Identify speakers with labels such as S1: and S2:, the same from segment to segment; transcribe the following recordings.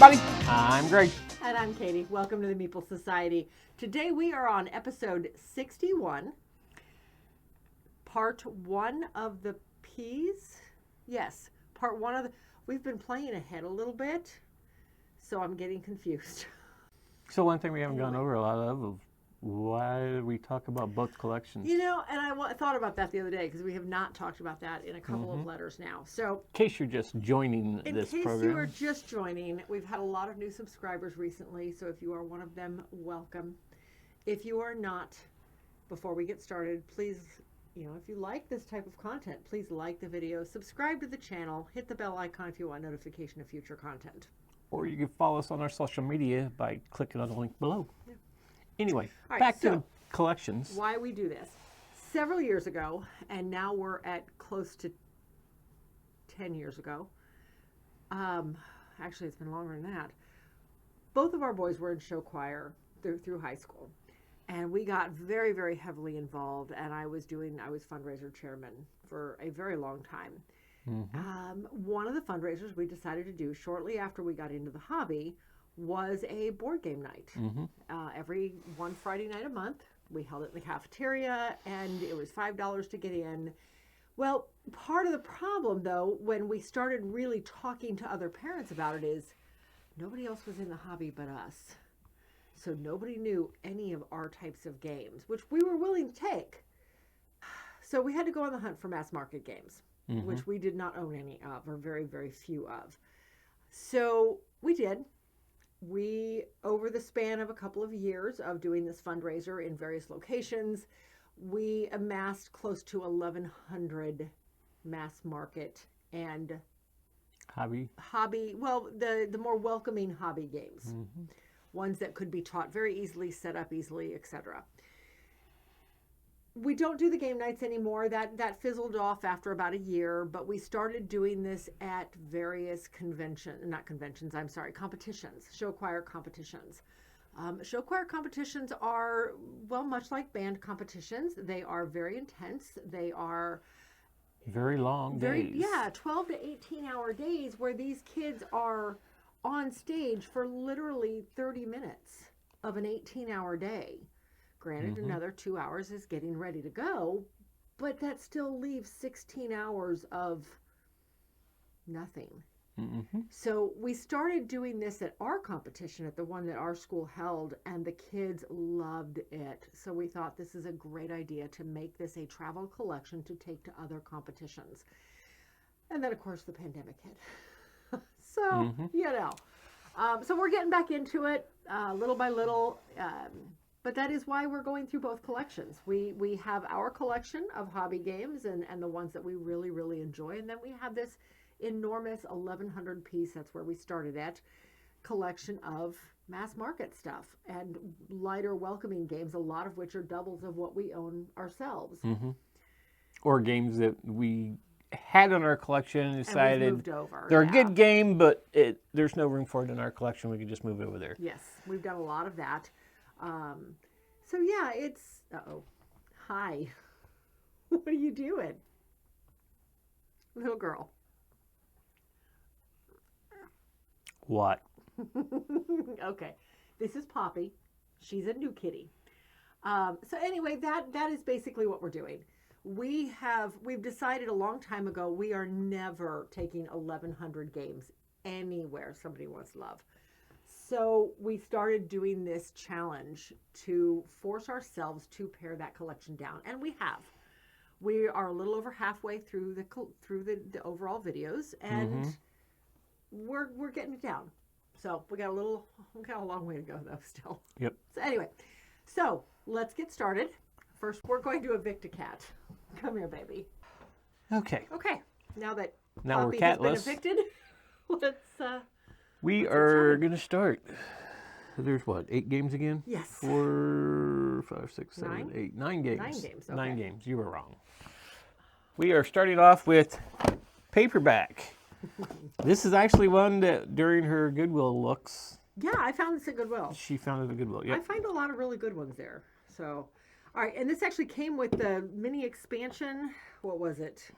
S1: everybody. I'm Greg.
S2: And I'm Katie. Welcome to the Meeple Society. Today we are on episode 61, part 1 of the P's. Yes, part 1 of the... We've been playing ahead a little bit, so I'm getting confused.
S1: So one thing we haven't gone over a lot of why we talk about both collections.
S2: You know, and I thought about that the other day because we have not talked about that in a couple of letters now. So,
S1: in case you're just joining this program.
S2: In case you are just joining, we've had a lot of new subscribers recently. So if you are one of them, welcome. If you are not, before we get started, please, if you like this type of content, please like the video, subscribe to the channel, hit the bell icon if you want notification of future content.
S1: Or you can follow us on our social media by clicking on the link below. Yeah. Anyway,
S2: right,
S1: back to the collections.
S2: Why we do this. Several years ago, and now we're at close to 10 years ago. Actually, it's been longer than that. Both of our boys were in show choir through high school. And we got very, very heavily involved. And I was fundraiser chairman for a very long time. Mm-hmm. One of the fundraisers we decided to do shortly after we got into the hobby was a board game night. Mm-hmm. Every one Friday night a month, we held it in the cafeteria, and it was $5 to get in. Well, part of the problem, though, when we started really talking to other parents about it is nobody else was in the hobby but us. So nobody knew any of our types of games, which we were willing to take. So we had to go on the hunt for mass market games, which we did not own any of, or very, very few of. So we did. We, over the span of a couple of years of doing this fundraiser in various locations, we amassed close to 1,100 mass market and hobby, well, the more welcoming hobby games. Ones that could be taught very easily, set up easily, etc. We don't do the game nights anymore. That fizzled off after about a year, but we started doing this at various competitions, show choir competitions. Show choir competitions are, well, much like band competitions. They are very intense. They are
S1: very long days.
S2: Yeah, 12 to 18-hour days where these kids are on stage for literally 30 minutes of an 18-hour day. Granted, another 2 hours is getting ready to go, but that still leaves 16 hours of nothing. So we started doing this at our competition, at the one that our school held, and the kids loved it. So we thought this is a great idea to make this a travel collection to take to other competitions. And then, of course, the pandemic hit. So, so we're getting back into it little by little. But that is why we're going through both collections. We have our collection of hobby games and the ones that we really, really enjoy. And then we have this enormous 1,100 piece, that's where we started at, collection of mass market stuff and lighter welcoming games, a lot of which are doubles of what we own ourselves.
S1: Or games that we had in our collection and decided
S2: and moved over,
S1: they're a good game, but there's no room for it in our collection. We can just move it over there.
S2: Yes, we've done a lot of that. So yeah, it's, hi, what are you doing? Little girl.
S1: What?
S2: Okay, this is Poppy. She's a new kitty. So anyway, that is basically what we're doing. We've decided a long time ago, we are never taking 1,100 games anywhere somebody wants love. So we started doing this challenge to force ourselves to pare that collection down, and we have. We are a little over halfway through the overall videos, and we're getting it down. So we got a long way to go though still.
S1: Yep.
S2: So anyway, so let's get started. First, we're going to evict a cat. Come here, baby.
S1: Okay.
S2: Now that
S1: we're
S2: Poppy
S1: catless.
S2: has been evicted,
S1: we are going to start. There's what, 8 games again?
S2: Yes.
S1: 4, 5, 6, 7, 8, 9 games.
S2: 9 games. Okay.
S1: 9 games. You were wrong. We are starting off with Paperback. This is actually one that during her Goodwill looks.
S2: Yeah, I found this at Goodwill.
S1: She found it at Goodwill. Yep.
S2: I find a lot of really good ones there. So, all right, and this actually came with the mini expansion. What was it?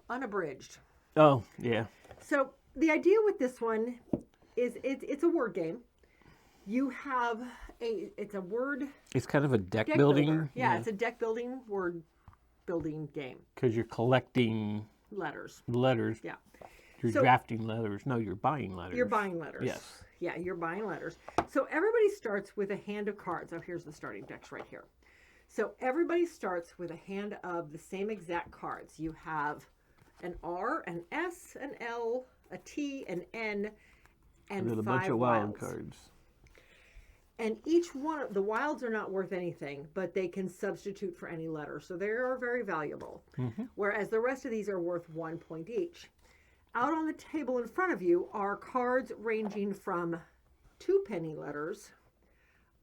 S2: Unabridged.
S1: Oh, yeah.
S2: So the idea with this one is it's a word game. You have it's a word.
S1: It's kind of a deck
S2: Deck
S1: building.
S2: builder. Yeah, it's a deck building word building game.
S1: Because you're collecting
S2: Letters.
S1: letters.
S2: Yeah.
S1: You're drafting letters. No, you're buying letters.
S2: You're buying letters.
S1: Yes.
S2: Yeah, you're buying letters. So everybody starts with a hand of cards. Oh, here's the starting decks right here. So everybody starts with a hand of the same exact cards. You have an R, an S, an L, a T, an N, and
S1: then a
S2: 5
S1: bunch of wild
S2: wilds.
S1: cards.
S2: And each one of the wilds are not worth anything, but they can substitute for any letter. So they are very valuable. Whereas the rest of these are worth 1 point each. Out on the table in front of you are cards ranging from 2 penny letters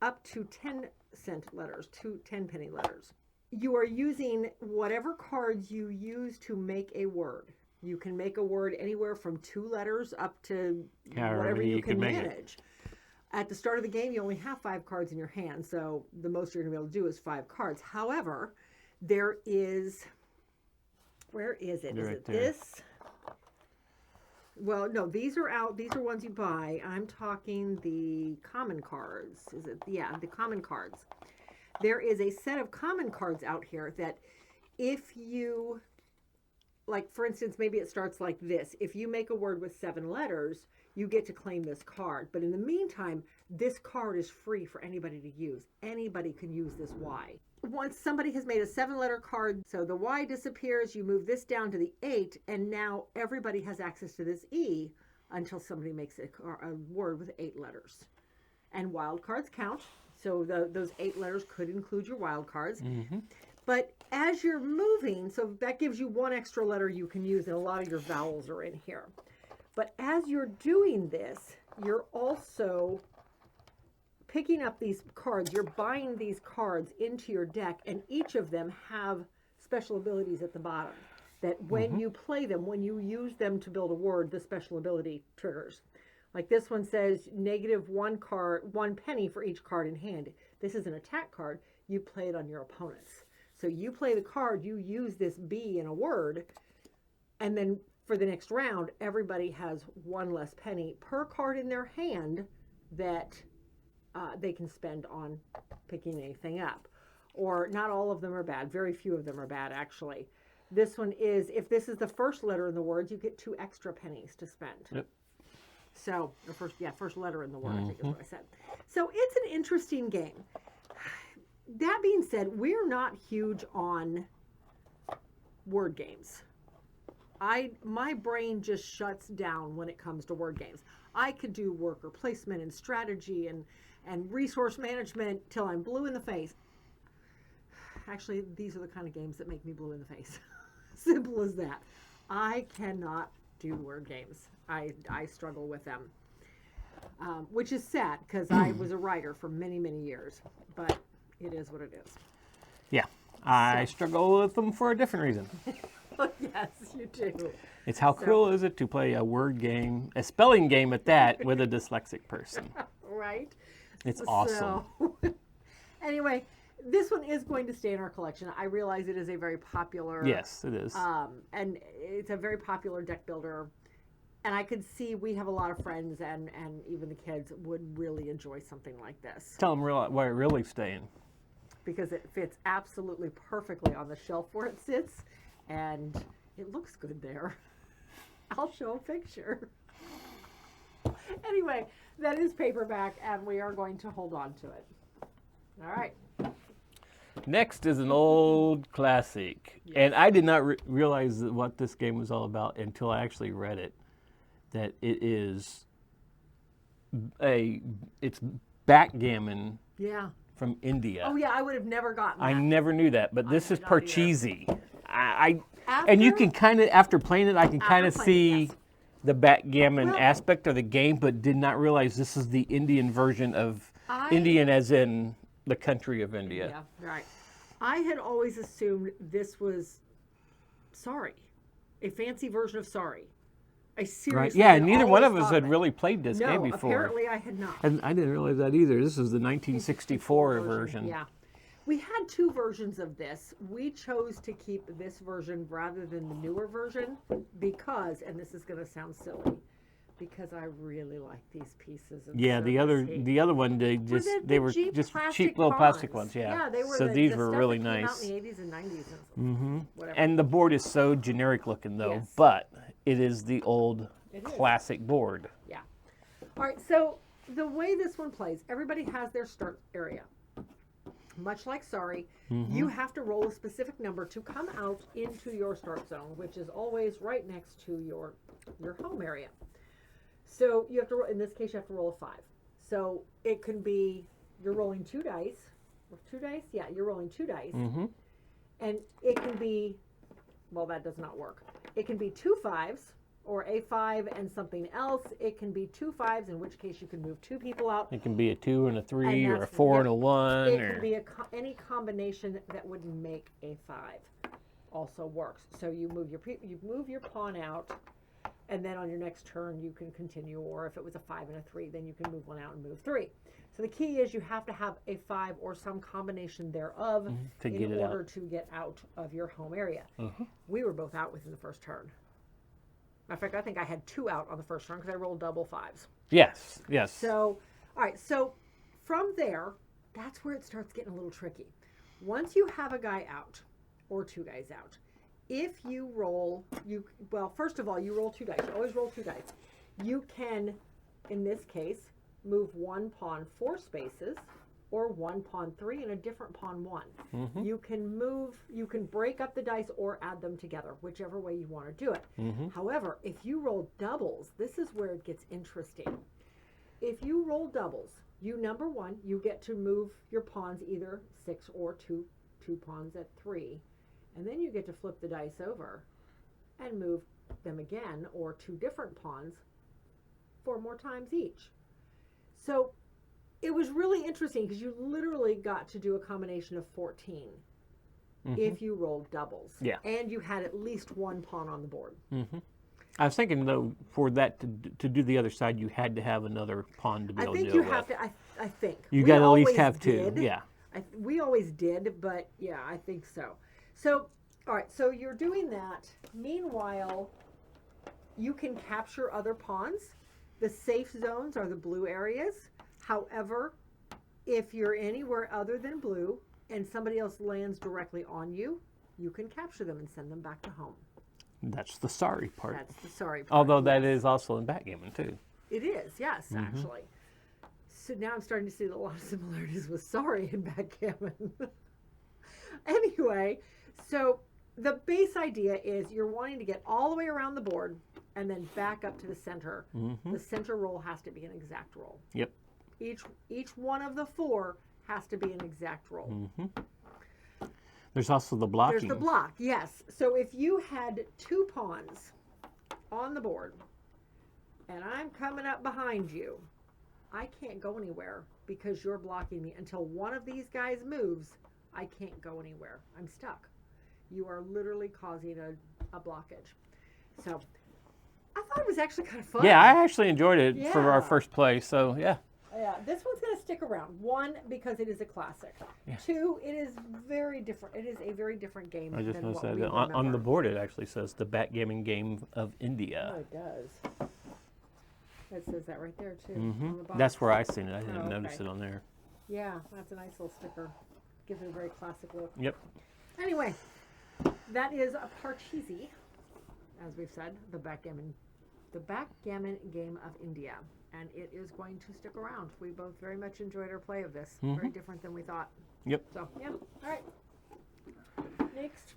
S2: up to 10-cent letters, 10 penny letters. You are using whatever cards you use to make a word. You can make a word anywhere from 2 letters up to whatever you can manage. At the start of the game, you only have 5 cards in your hand, so the most you're going to be able to do is 5 cards. However, there is... Where is it? Is it this? Well, no, these are out. These are ones you buy. I'm talking the common cards. Is it? Yeah, the common cards. There is a set of common cards out here that if you, like, for instance, maybe it starts like this. If you make a word with 7 letters, you get to claim this card. But in the meantime, this card is free for anybody to use. Anybody can use this Y. Once somebody has made a 7-letter card, so the Y disappears, you move this down to the 8, and now everybody has access to this E until somebody makes a word with 8 letters. And wild cards count, so those 8 letters could include your wild cards. But as you're moving, so that gives you 1 extra letter you can use, and a lot of your vowels are in here. But as you're doing this, you're also picking up these cards. You're buying these cards into your deck, and each of them have special abilities at the bottom that when you play them, when you use them to build a word, the special ability triggers. Like this one says -1 penny for each card in hand. This is an attack card. You play it on your opponents. So you play the card, you use this B in a word, and then for the next round, everybody has 1 less penny per card in their hand that they can spend on picking anything up. Or not all of them are bad. Very few of them are bad, actually. This one is, if this is the first letter in the word, you get 2 extra pennies to spend.
S1: Yep.
S2: So, the first letter in the word, I think is what I said. So, it's an interesting game. That being said, we're not huge on word games. My brain just shuts down when it comes to word games. I could do worker placement and strategy and resource management till I'm blue in the face. Actually, these are the kind of games that make me blue in the face. Simple as that. I cannot do word games. I struggle with them, which is sad because I was a writer for many, many years. But it is what it is.
S1: Yeah, I struggle with them for a different reason.
S2: Yes, you do.
S1: It's how cool is it to play a word game, a spelling game at that, with a dyslexic person.
S2: Right?
S1: It's awesome.
S2: So, anyway, this one is going to stay in our collection. I realize it is a very popular...
S1: Yes, it is.
S2: And it's a very popular deck builder. And I could see we have a lot of friends and even the kids would really enjoy something like this.
S1: Tell them where it really staying.
S2: Because it fits absolutely perfectly on the shelf where it sits. And it looks good there. I'll show a picture. Anyway, that is Paperback, and we are going to hold on to it. All right.
S1: Next is an old classic. Yes. And I did not realize what this game was all about until I actually read it. That it is it's backgammon from India.
S2: Oh, yeah, I would have never gotten that.
S1: I never knew that, but this is Parcheesi. And you can kind of, after playing it, I can kind of see the backgammon aspect of the game, but did not realize this is the Indian version of Indian as in the country of India.
S2: Yeah, right. I had always assumed this was Sorry, a fancy version of Sorry. I seriously
S1: Yeah, neither one of us had really played this game before.
S2: Apparently I had not.
S1: And I didn't realize that either. This is the 1964 version.
S2: Yeah. We had 2 versions of this. We chose to keep this version rather than the newer version because, and this is going to sound silly, because I really like these pieces. And
S1: Yeah,
S2: so
S1: the other one they were just cheap little plastic ones.
S2: Yeah, they were.
S1: So these were
S2: stuff
S1: really
S2: that came
S1: nice.
S2: out in the 80s and 90s and whatever.
S1: And the board is so generic looking though,
S2: Yes.
S1: but it is the old classic board.
S2: Yeah. All right, so the way this one plays, everybody has their start area. Much like Sorry, you have to roll a specific number to come out into your start zone, which is always right next to your home area. So you have to, in this case, you have to roll a 5. So it can be, you're rolling 2 dice. 2 dice? Yeah, you're rolling 2 dice. And it can be, well, that does not work. It can be 2 5s, or a 5 and something else. It can be 2 5s, in which case you can move 2 people out.
S1: It can be a 2 and a 3,
S2: And
S1: or a 4 and a 1.
S2: It can be any combination that would make a 5. Also works. So you move your pawn out, and then on your next turn you can continue. Or if it was a 5 and a 3, then you can move one out and move 3. So the key is you have to have a 5 or some combination thereof in order to get out of your home area. We were both out within the first turn. In fact, I think I had 2 out on the first turn because I rolled double 5s.
S1: Yes, yes.
S2: So, all right. So from there, that's where it starts getting a little tricky. Once you have a guy out or 2 guys out, if you roll, well, first of all, you roll 2 dice. You always roll 2 dice. You can, in this case, move 1 pawn 4 spaces, or 1 pawn 3 and a different pawn 1. You can break up the dice or add them together, whichever way you want to do it. However, if you roll doubles, this is where it gets interesting. If you roll doubles, number 1, you get to move your pawns either 6 or 2 pawns at 3, and then you get to flip the dice over and move them again, or 2 different pawns 4 more times each. So it was really interesting because you literally got to do a combination of 14 if you rolled doubles.
S1: Yeah.
S2: And you had at least 1 pawn on the board.
S1: I was thinking, though, for that to do the other side, you had to have another pawn to be able to do it.
S2: I think you have to, I think.
S1: You got to at least have 2, yeah.
S2: We always did, but yeah, I think so. So, all right, so you're doing that. Meanwhile, you can capture other pawns. The safe zones are the blue areas. However, if you're anywhere other than blue and somebody else lands directly on you, you can capture them and send them back to home.
S1: That's the sorry part.
S2: That's the sorry part.
S1: Although that is also in backgammon, too.
S2: It is, yes, actually. So now I'm starting to see a lot of similarities with sorry and backgammon. Anyway, so the base idea is you're wanting to get all the way around the board and then back up to the center. The center roll has to be an exact roll.
S1: Yep.
S2: Each one of the 4 has to be an exact roll.
S1: There's also the blocking.
S2: There's the block, yes. So if you had 2 pawns on the board and I'm coming up behind you, I can't go anywhere because you're blocking me. Until one of these guys moves, I can't go anywhere. I'm stuck. You are literally causing a blockage. So I thought it was actually kind of fun.
S1: Yeah, I actually enjoyed it for our first play, so yeah.
S2: Yeah, this one's going to stick around. 1, because it is a classic. 2, it is very different. It is a very different game.
S1: I just noticed
S2: what
S1: that on the board it actually says the backgammon game of India.
S2: Oh, it does. It says that right there too. On the box.
S1: That's where I seen it. I didn't notice it on there.
S2: Yeah, that's a nice little sticker. Gives it a very classic look.
S1: Yep.
S2: Anyway, that is a Parcheesi, as we've said, the backgammon game of India. And it is going to stick around. We both very much enjoyed our play of this. Very different than we thought.
S1: Yep.
S2: So, yeah. All right. Next.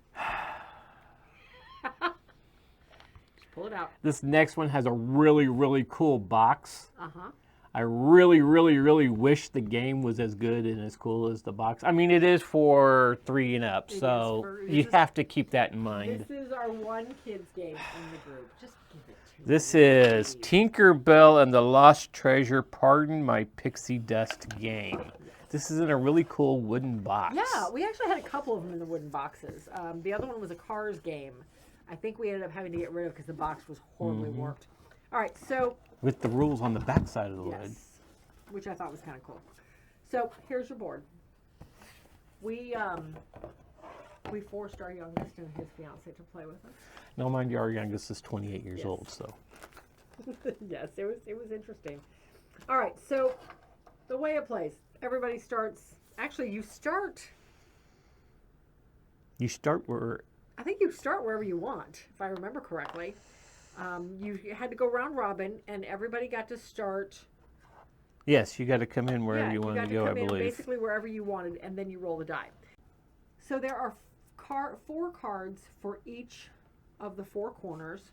S2: Just pull it out.
S1: This next one has a really, really cool box.
S2: Uh-huh.
S1: I really, really, really wish the game was as good and as cool as the box. I mean, it is for 3 and up, so you have to keep that in mind.
S2: This is our one kids game in the group. Just give it to me.
S1: This is Tinkerbell and the Lost Treasure, Pardon My Pixie Dust game. This is in a really cool wooden box.
S2: Yeah, we actually had a couple of them in the wooden boxes. The other one was a Cars game. I think we ended up having to get rid of because the box was horribly warped. All right, so...
S1: With the rules on the back side of the lid.
S2: Which I thought was kind of cool. So, here's your board. We forced our youngest and his fiance to play with us.
S1: Now, mind you, our youngest is 28 years old, so.
S2: Yes, it was interesting. All right, so the way it plays, everybody starts. Actually, you start.
S1: You start where.
S2: I think you start wherever you want, if I remember correctly. You had to go round robin, and everybody got to start.
S1: Yes, you got to come in wherever
S2: Yeah,
S1: you
S2: you
S1: wanted
S2: got
S1: to go, I
S2: come in
S1: believe.
S2: basically wherever you wanted, and then you roll the die. So there are 4 cards for each of the 4 corners.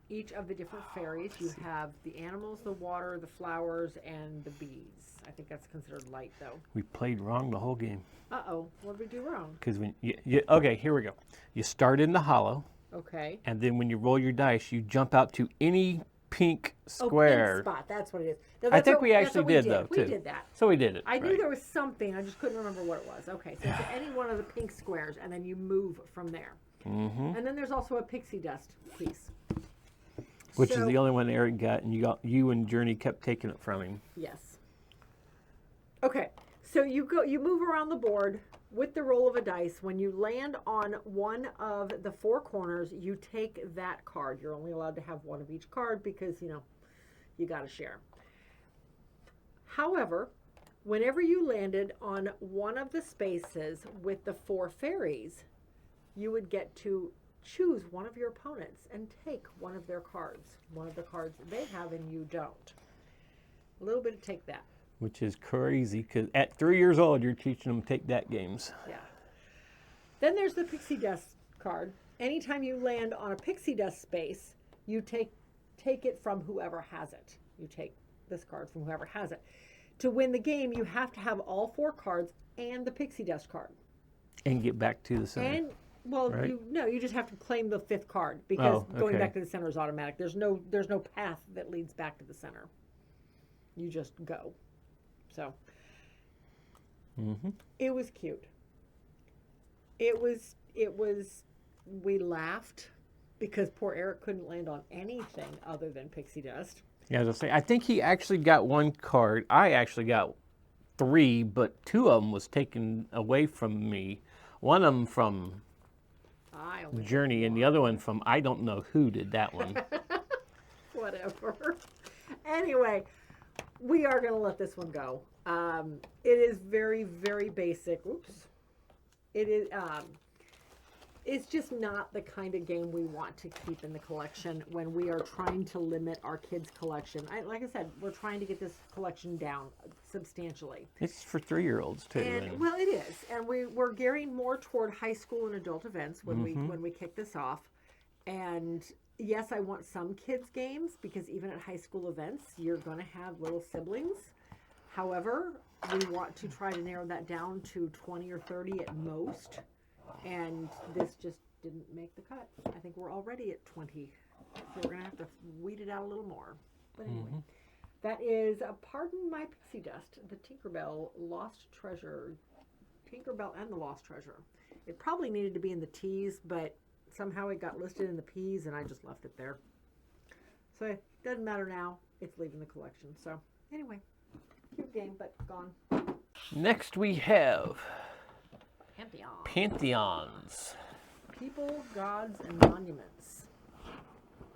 S2: Each of the different fairies. You have the animals, the water, the flowers, and the bees. I think that's considered light, though.
S1: We played wrong the whole game.
S2: Uh-oh, what did we do wrong?
S1: Because when okay, here we go. You start in the hollow,
S2: Okay.
S1: and then when you roll your dice, you jump out to any pink square.
S2: Pink spot, that's what it is. No,
S1: I
S2: that's
S1: think
S2: what-
S1: we
S2: that's
S1: actually
S2: what we
S1: did, though,
S2: We
S1: too.
S2: did that.
S1: So we did it.
S2: I knew
S1: right.
S2: there was something, I just couldn't remember what it was. Okay, so it's any one of the pink squares, and then you move from there.
S1: Mm-hmm.
S2: And then there's also a pixie dust piece.
S1: Which is
S2: So-
S1: the only one Eric got, and you and Journey kept taking it from him.
S2: Yes. Okay, so you move around the board with the roll of a dice. When you land on one of the 4 corners, you take that card. You're only allowed to have one of each card because, you got to share. However, whenever you landed on one of the spaces with the 4 fairies, you would get to choose one of your opponents and take one of their cards. One of the cards they have and you don't. A little bit of take that.
S1: Which is crazy, because at 3 years old, you're teaching them take that games.
S2: Yeah. Then there's the pixie dust card. Anytime you land on a pixie dust space, you take it from whoever has it. You take this card from whoever has it. To win the game, you have to have all 4 cards and the pixie dust card.
S1: And get back to the center.
S2: And well,
S1: right?
S2: you just have to claim the 5th card because going
S1: okay.
S2: back to the center is automatic. There's no path that leads back to the center. You just go. So it was cute. It was. We laughed because poor Eric couldn't land on anything other than pixie dust.
S1: Yeah, as I say, I think he actually got 1 card. I actually got 3, but 2 of them was taken away from me. One of them from
S2: I only
S1: Journey, and the other one from I don't know who did that one.
S2: whatever. Anyway, we are going to let this one go. It is very, very basic. Oops. It is. It's just not the kind of game we want to keep in the collection when we are trying to limit our kids' collection. Like I said, we're trying to get this collection down substantially.
S1: It's for 3-year-olds too.
S2: And well, it is, and we're gearing more toward high school and adult events when we kick this off. And yes, I want some kids games because even at high school events, you're going to have little siblings. However, we want to try to narrow that down to 20 or 30 at most. And this just didn't make the cut. I think we're already at 20. So we're going to have to weed it out a little more. But anyway, that is, pardon my pixie dust, the Tinkerbell Lost Treasure. Tinkerbell and the Lost Treasure. It probably needed to be in the T's, but somehow it got listed in the P's, and I just left it there. So it doesn't matter now. It's leaving the collection. So anyway, cute game, but gone.
S1: Next we have
S2: Pantheon.
S1: Pantheons.
S2: People, gods, and monuments.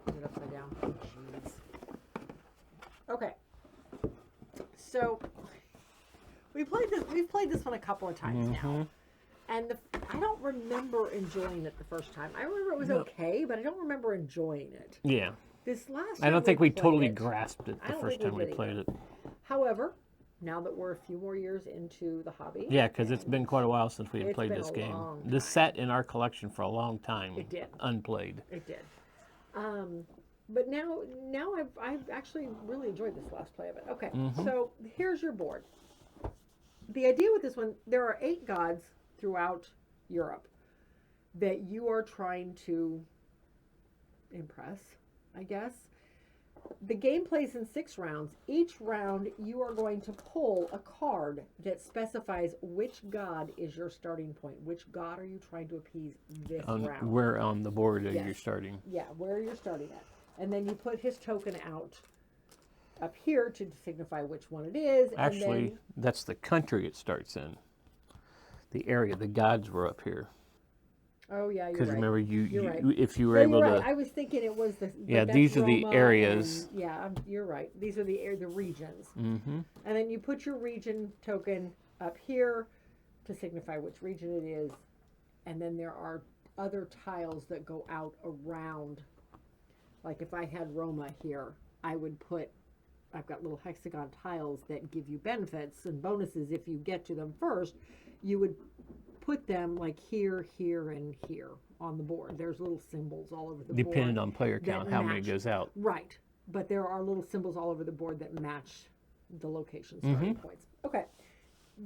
S2: Is it upside down? Oh, jeez. Okay. So we've played this one a couple of times now. And I don't remember enjoying it the first time. I remember it was okay, but I don't remember enjoying it.
S1: Yeah.
S2: This last
S1: I don't think we
S2: played
S1: totally
S2: it,
S1: grasped it
S2: I
S1: the
S2: don't
S1: first
S2: think
S1: time
S2: we
S1: we
S2: did
S1: played it.
S2: However, now that we're a few more years into the hobby.
S1: Yeah, because it's been quite a while since we had
S2: It's
S1: played
S2: been
S1: this
S2: a
S1: game.
S2: long
S1: This
S2: time.
S1: sat in our collection for a long time.
S2: It did.
S1: Unplayed.
S2: It did. But now I've actually really enjoyed this last play of it. Okay, so here's your board. The idea with this one, there are 8 gods throughout Europe that you are trying to impress, I guess. The game plays in 6 rounds. Each round, you are going to pull a card that specifies which god is your starting point. Which god are you trying to appease this round?
S1: Where on the board are you
S2: Yes.
S1: starting?
S2: Yeah, where you're starting at. And then you put his token out up here to signify which one it is.
S1: Actually,
S2: and then,
S1: that's the country it starts in. The area. The gods were up here.
S2: Oh yeah, you're
S1: Because
S2: right.
S1: remember,
S2: You're right.
S1: if you were
S2: No,
S1: able
S2: you're right.
S1: to,
S2: I was thinking it was the.
S1: yeah,
S2: That's
S1: these are the
S2: Roma
S1: areas.
S2: and, yeah, you're right. These are the regions.
S1: Mm-hmm.
S2: And then you put your region token up here to signify which region it is, and then there are other tiles that go out around. Like if I had Roma here, I would put. I've got little hexagon tiles that give you benefits and bonuses if you get to them first. You would put them like here, here, and here on the board. There's little symbols all over the board.
S1: Depending on player count, how many goes out.
S2: Right. But there are little symbols all over the board that match the location starting points. Okay.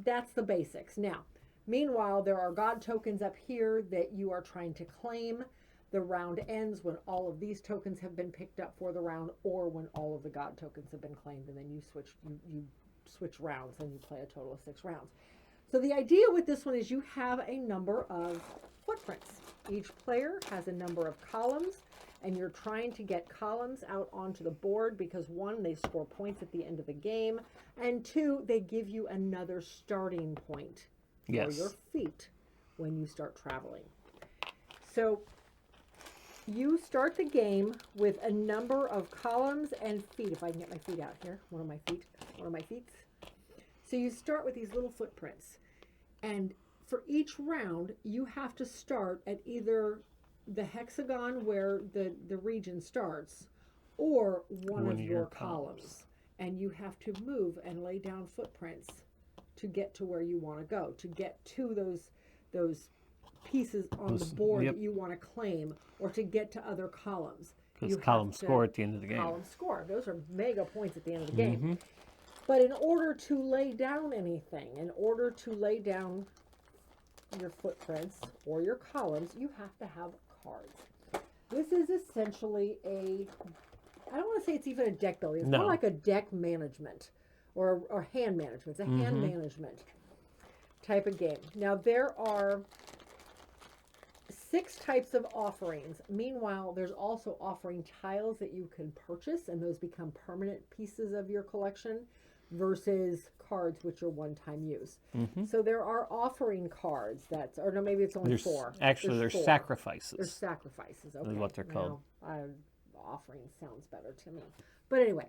S2: That's the basics. Now, meanwhile, there are god tokens up here that you are trying to claim. The round ends when all of these tokens have been picked up for the round, or when all of the god tokens have been claimed, and then you switch rounds and you play a total of 6 rounds. So the idea with this one is you have a number of footprints. Each player has a number of columns, and you're trying to get columns out onto the board because 1, they score points at the end of the game, and 2, they give you another starting point for your feet when you start traveling. So you start the game with a number of columns and feet. If I can get my feet out here, one of my feet. So you start with these little footprints, and for each round, you have to start at either the hexagon where the region starts, or one of your columns. And you have to move and lay down footprints to get to where you want to go, to get to those pieces on the board that you want to claim, or to get to other columns.
S1: Because columns score at the end of the game.
S2: Columns score. Those are mega points at the end of the game. But in order to lay down anything, in order to lay down your footprints or your columns, you have to have cards. This is essentially I don't want to say it's even a deck building. It's more like a deck management or hand management. It's a hand management type of game. Now, there are 6 types of offerings. Meanwhile, there's also offering tiles that you can purchase, and those become permanent pieces of your collection, versus cards, which are one-time use. So there are offering cards or no, maybe it's only 4.
S1: Actually, there's
S2: 4.
S1: sacrifices.
S2: There's sacrifices. Okay.
S1: Is what they're called.
S2: Offering sounds better to me. But anyway,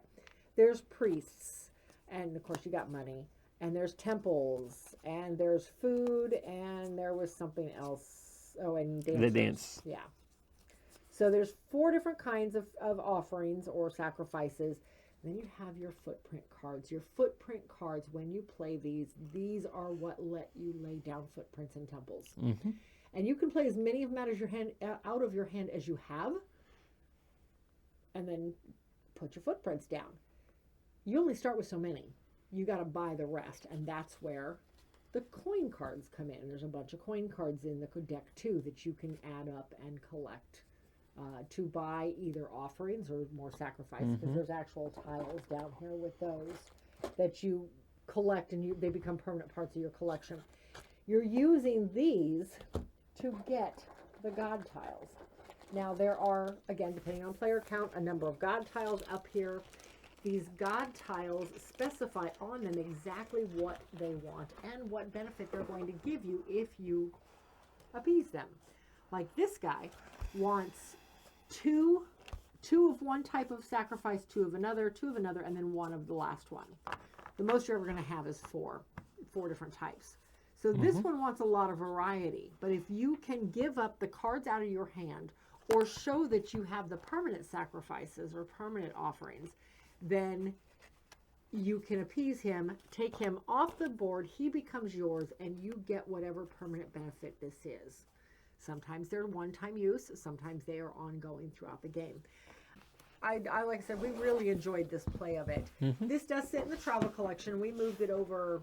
S2: there's priests, and of course you got money, and there's temples, and there's food, and there was something else. Oh, and dancers.
S1: The dance.
S2: Yeah. So there's 4 different kinds of offerings or sacrifices. And then you have your footprint cards. Your footprint cards, when you play these are what let you lay down footprints in temples. And you can play as many of them out of your hand as you have, and then put your footprints down. You only start with so many. You got to buy the rest, and that's where the coin cards come in. There's a bunch of coin cards in the deck too that you can add up and collect to buy either offerings or more sacrifice, because there's actual tiles down here with those that you collect, and they become permanent parts of your collection. You're using these to get the god tiles. Now, there are, again, depending on player count, a number of god tiles up here. These god tiles specify on them exactly what they want and what benefit they're going to give you if you appease them. Like this guy wants two of one type of sacrifice, 2 of another, 2 of another, and then 1 of the last one. The most you're ever going to have is 4 different types. So this one wants a lot of variety. But if you can give up the cards out of your hand, or show that you have the permanent sacrifices or permanent offerings, then you can appease him, take him off the board, he becomes yours, and you get whatever permanent benefit this is. Sometimes they're one-time use, sometimes they are ongoing throughout the game. I like I said, we really enjoyed this play of it. This does sit in the travel collection. We moved it over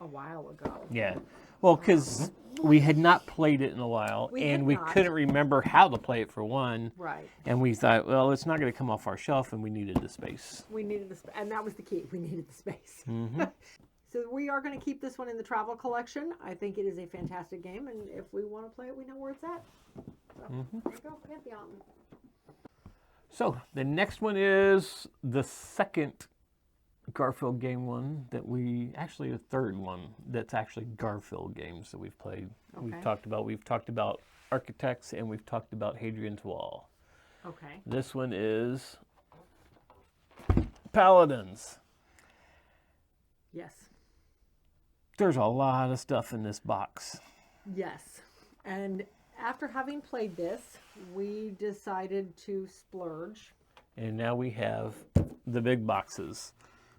S2: a while ago.
S1: Yeah. Well, because we had not played it in a while, and we couldn't remember how to play it for one.
S2: Right.
S1: And we thought, well, it's not going to come off our shelf, and we needed the space.
S2: We needed the space, and that was the key. We needed the space. So we are going to keep this one in the travel collection. I think it is a fantastic game, and if we want to play it, we know where it's at. So there you go, Pantheon.
S1: So the next one is the second Garfield game one that the third one that's actually Garfield games that we've played.
S2: Okay.
S1: We've talked about Architects, and we've talked about Hadrian's Wall.
S2: Okay.
S1: This one is Paladins.
S2: Yes.
S1: There's a lot of stuff in this box.
S2: Yes. And after having played this, we decided to splurge.
S1: And now we have the big boxes.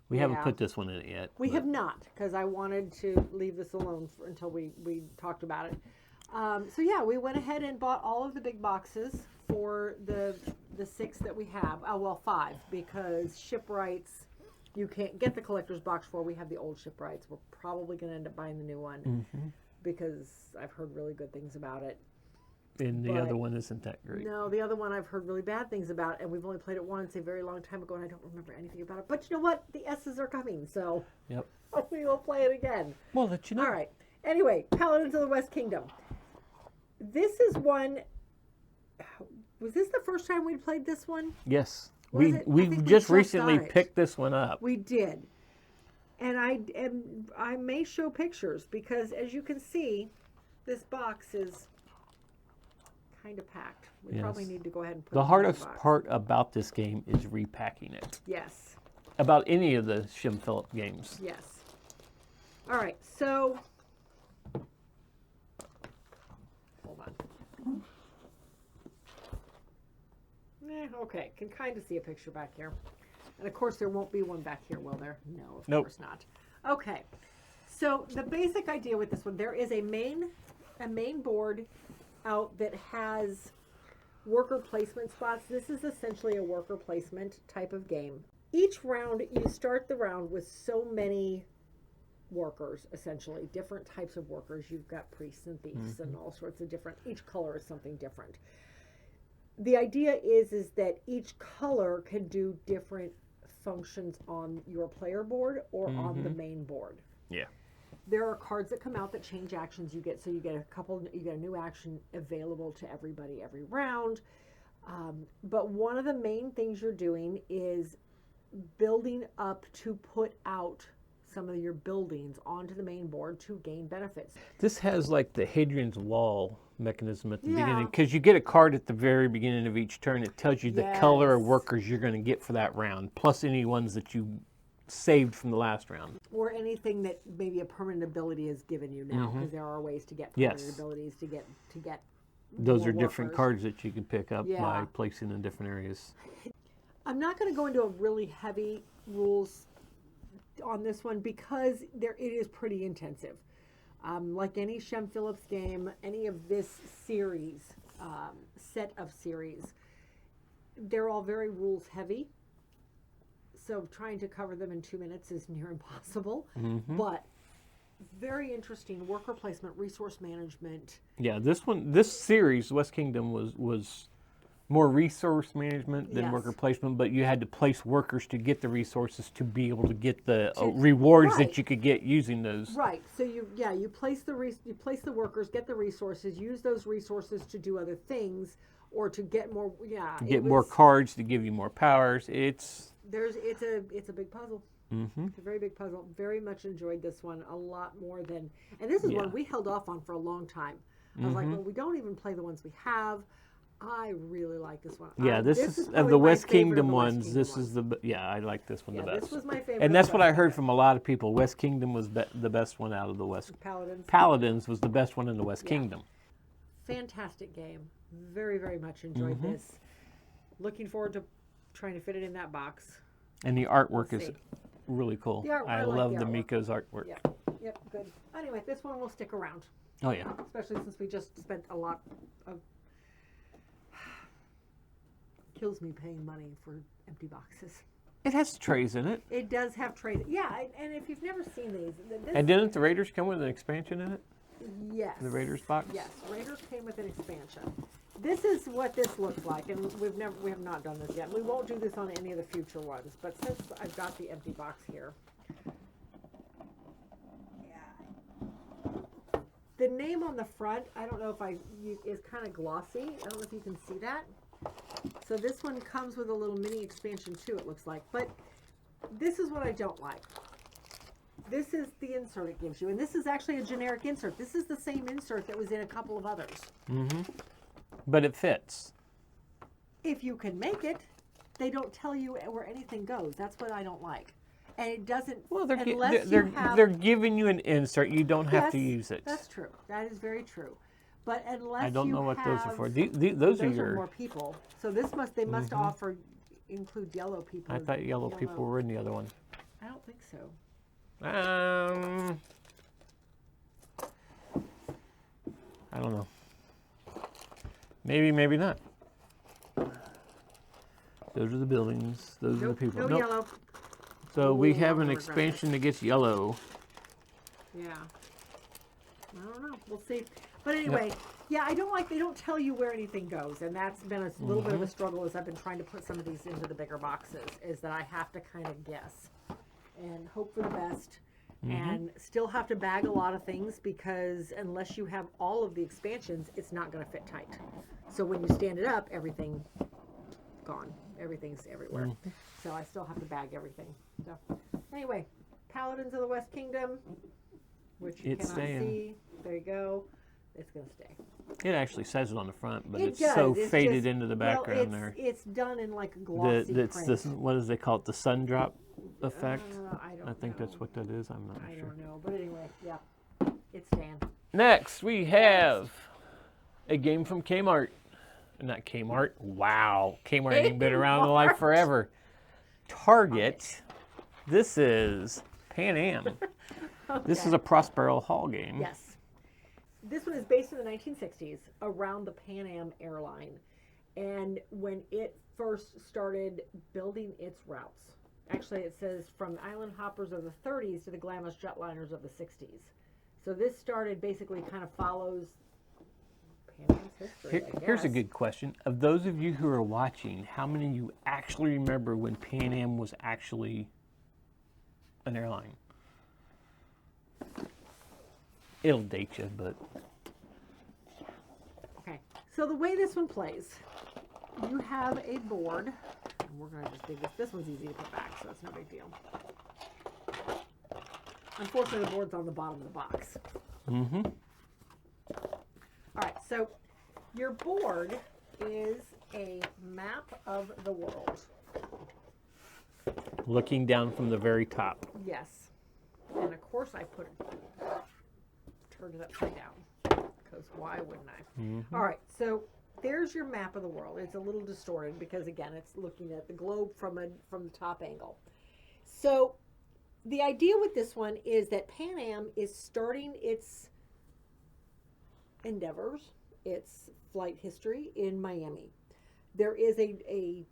S1: We haven't
S2: Yeah.
S1: put this one in it yet.
S2: We
S1: but-
S2: have not, because I wanted to leave this alone until we talked about it. So yeah, we went ahead and bought all of the big boxes for the 6 that we have. Oh, well, 5, because Shipwrights, you can't get the collector's box for. We have the old Shipwrights. We're probably going to end up buying the new one because I've heard really good things about it.
S1: And the
S2: But-
S1: other one isn't that great.
S2: No, the other one I've heard really bad things about, and we've only played it once a very long time ago, and I don't remember anything about it. But you know what? The S's are coming, so
S1: Yep.
S2: we will play it again.
S1: We'll let you know.
S2: All right. Anyway, Paladins of the West Kingdom. This is one. Was this the first time we played this one?
S1: Yes.
S2: Was
S1: We
S2: it? I think
S1: we
S2: we
S1: just
S2: just
S1: recently
S2: got it.
S1: picked this one up.
S2: We did. And I may show pictures because, as you can see, this box is kind of packed. We probably
S1: Yes.
S2: need to go ahead and put it
S1: The
S2: in the
S1: hardest
S2: box.
S1: part about this game is repacking it.
S2: Yes.
S1: About any of the Shim Phillip games.
S2: Yes. All right. So, hold on. Okay. Can kind of see a picture back here. And of course, there won't be one back here, will there? No, of
S1: Nope.
S2: course not. Okay. So the basic idea with this one, there is a main board out that has worker placement spots. This is essentially a worker placement type of game. Each round, you start the round with so many workers, essentially, different types of workers. You've got priests and thieves and all sorts of different, each color is something different. The idea is that each color can do different functions on your player board or on the main board.
S1: Yeah.
S2: There are cards that come out that change actions you get. So you get a new action available to everybody every round. But one of the main things you're doing is building up to put out some of your buildings onto the main board to gain benefits.
S1: This has like the Hadrian's Wall mechanism at the
S2: Yeah.
S1: beginning, because you get a card at the very beginning of each turn. It tells you the color of
S2: Yes.
S1: workers you're going to get for that round, plus any ones that you saved from the last round.
S2: Or anything that maybe a permanent ability has given you now, because there are ways to get permanent
S1: Yes.
S2: abilities to get
S1: Those
S2: more
S1: are different
S2: workers.
S1: cards that you can pick up
S2: Yeah.
S1: by placing in different areas.
S2: I'm not going to go into a really heavy rules on this one because it is pretty intensive. Like any Shem Phillips game, any of this series, set of series, they're all very rules heavy. So trying to cover them in 2 minutes is near impossible. But very interesting worker placement, resource management.
S1: Yeah, this series, West Kingdom, was more resource management than
S2: Yes.
S1: worker placement, but you had to place workers to get the resources to be able to get the rewards
S2: right.
S1: that you could get using those.
S2: Right. So you place the workers, get the resources, use those resources to do other things or to get more. Yeah.
S1: Get more cards to give you more powers. It's
S2: It's a big puzzle. It's a very big puzzle. Very much enjoyed this one a lot more than. And this is one we held off on for a long time. I was like, well, we don't even play the ones we have. I really like this one.
S1: yeah. This is of
S2: probably
S1: the
S2: my
S1: West
S2: favorite of
S1: Kingdom
S2: the West
S1: ones.
S2: Kingdom
S1: This
S2: ones.
S1: is I like this one
S2: Yeah,
S1: the best.
S2: this was my favorite.
S1: And that's
S2: of
S1: what
S2: the
S1: I
S2: West
S1: heard
S2: Kingdom.
S1: from a lot of people. West Kingdom was the best one out of the West. Paladins was the best one in the West Kingdom.
S2: Fantastic game. Very, very much enjoyed this. Looking forward to trying to fit it in that box.
S1: And the artwork
S2: We'll
S1: is
S2: see.
S1: really cool.
S2: The artwork-
S1: I
S2: I like
S1: love
S2: the
S1: the
S2: artwork.
S1: Miko's artwork.
S2: Yep, good. Anyway, this one will stick around,
S1: Oh yeah.
S2: especially since we just spent a lot of. Kills me paying money for empty boxes.
S1: It has trays in it.
S2: It does have trade. Yeah, and if you've never seen these, this,
S1: And didn't the Raiders come with an expansion in it?
S2: yes,
S1: The Raiders box?
S2: Yes, Raiders came with an expansion. This is what this looks like, and we have not done this yet. We won't do this on any of the future ones, but since I've got the empty box here, the name on the front, I don't know if is kind of glossy. I don't know if you can see that. So this one comes with a little mini expansion too, it looks like. But this is what I don't like. This is the insert it gives you. And this is actually a generic insert. This is the same insert that was in a couple of others.
S1: Mm-hmm. But it fits.
S2: If you can make it, they don't tell you where anything goes. That's what I don't like. And it doesn't,
S1: Well,
S2: they're
S1: giving you an insert. You don't have to use it.
S2: That's true. That is very true. But unless
S1: I don't know what those are for. Those
S2: those
S1: are
S2: are
S1: your...
S2: more people. So they must include yellow people.
S1: I thought yellow people were in the other one.
S2: I don't think so.
S1: I don't know. Maybe, maybe not. Those are the buildings. Those are the people.
S2: No yellow.
S1: So we
S2: Ooh,
S1: have
S2: I'm
S1: an
S2: gonna regret
S1: expansion that gets yellow.
S2: Yeah. I don't know. We'll see. But anyway, yeah, I don't like, they don't tell you where anything goes. And that's been a little bit of a struggle as I've been trying to put some of these into the bigger boxes, is that I have to kind of guess and hope for the best. And still have to bag a lot of things, because unless you have all of the expansions, it's not going to fit tight. So when you stand it up, everything gone. Everything's everywhere. So I still have to bag everything. So anyway, Paladins of the West Kingdom, which you cannot see. There you go. It's going to stay.
S1: It actually says it on the front, but
S2: It's
S1: so
S2: just
S1: faded into the background there.
S2: It's done in like a glossy print.
S1: What does they call it? The sun drop effect?
S2: I
S1: think that's what that is. I'm not sure.
S2: I don't know. But anyway, yeah. It's staying.
S1: Next, we have a game from Kmart. Not Kmart. Wow. Kmart ain't been around in life forever. Target. This is Pan Am. This is a Prospero Hall game.
S2: Yes. This one is based in the 1960s around the Pan Am airline. And when it first started building its routes, actually it says from island hoppers of the 30s to the glamorous jetliners of the 60s. So this started basically kind of follows Pan Am's history, I guess.
S1: Here's a good question. Of those of you who are watching, how many of you actually remember when Pan Am was actually an airline? It'll date you, but...
S2: Okay, so the way this one plays, you have a board. And we're going to just dig this. This one's easy to put back, so it's no big deal. Unfortunately, the board's on the bottom of the box.
S1: Mm-hmm.
S2: All right, so your board is a map of the world.
S1: Looking down from the very top.
S2: Yes. And of course I turned it upside down, because why wouldn't I? All right, so there's your map of the world. It's a little distorted because, again, it's looking at the globe from the top angle. So the idea with this one is that Pan Am is starting its endeavors, its flight history in Miami. There is a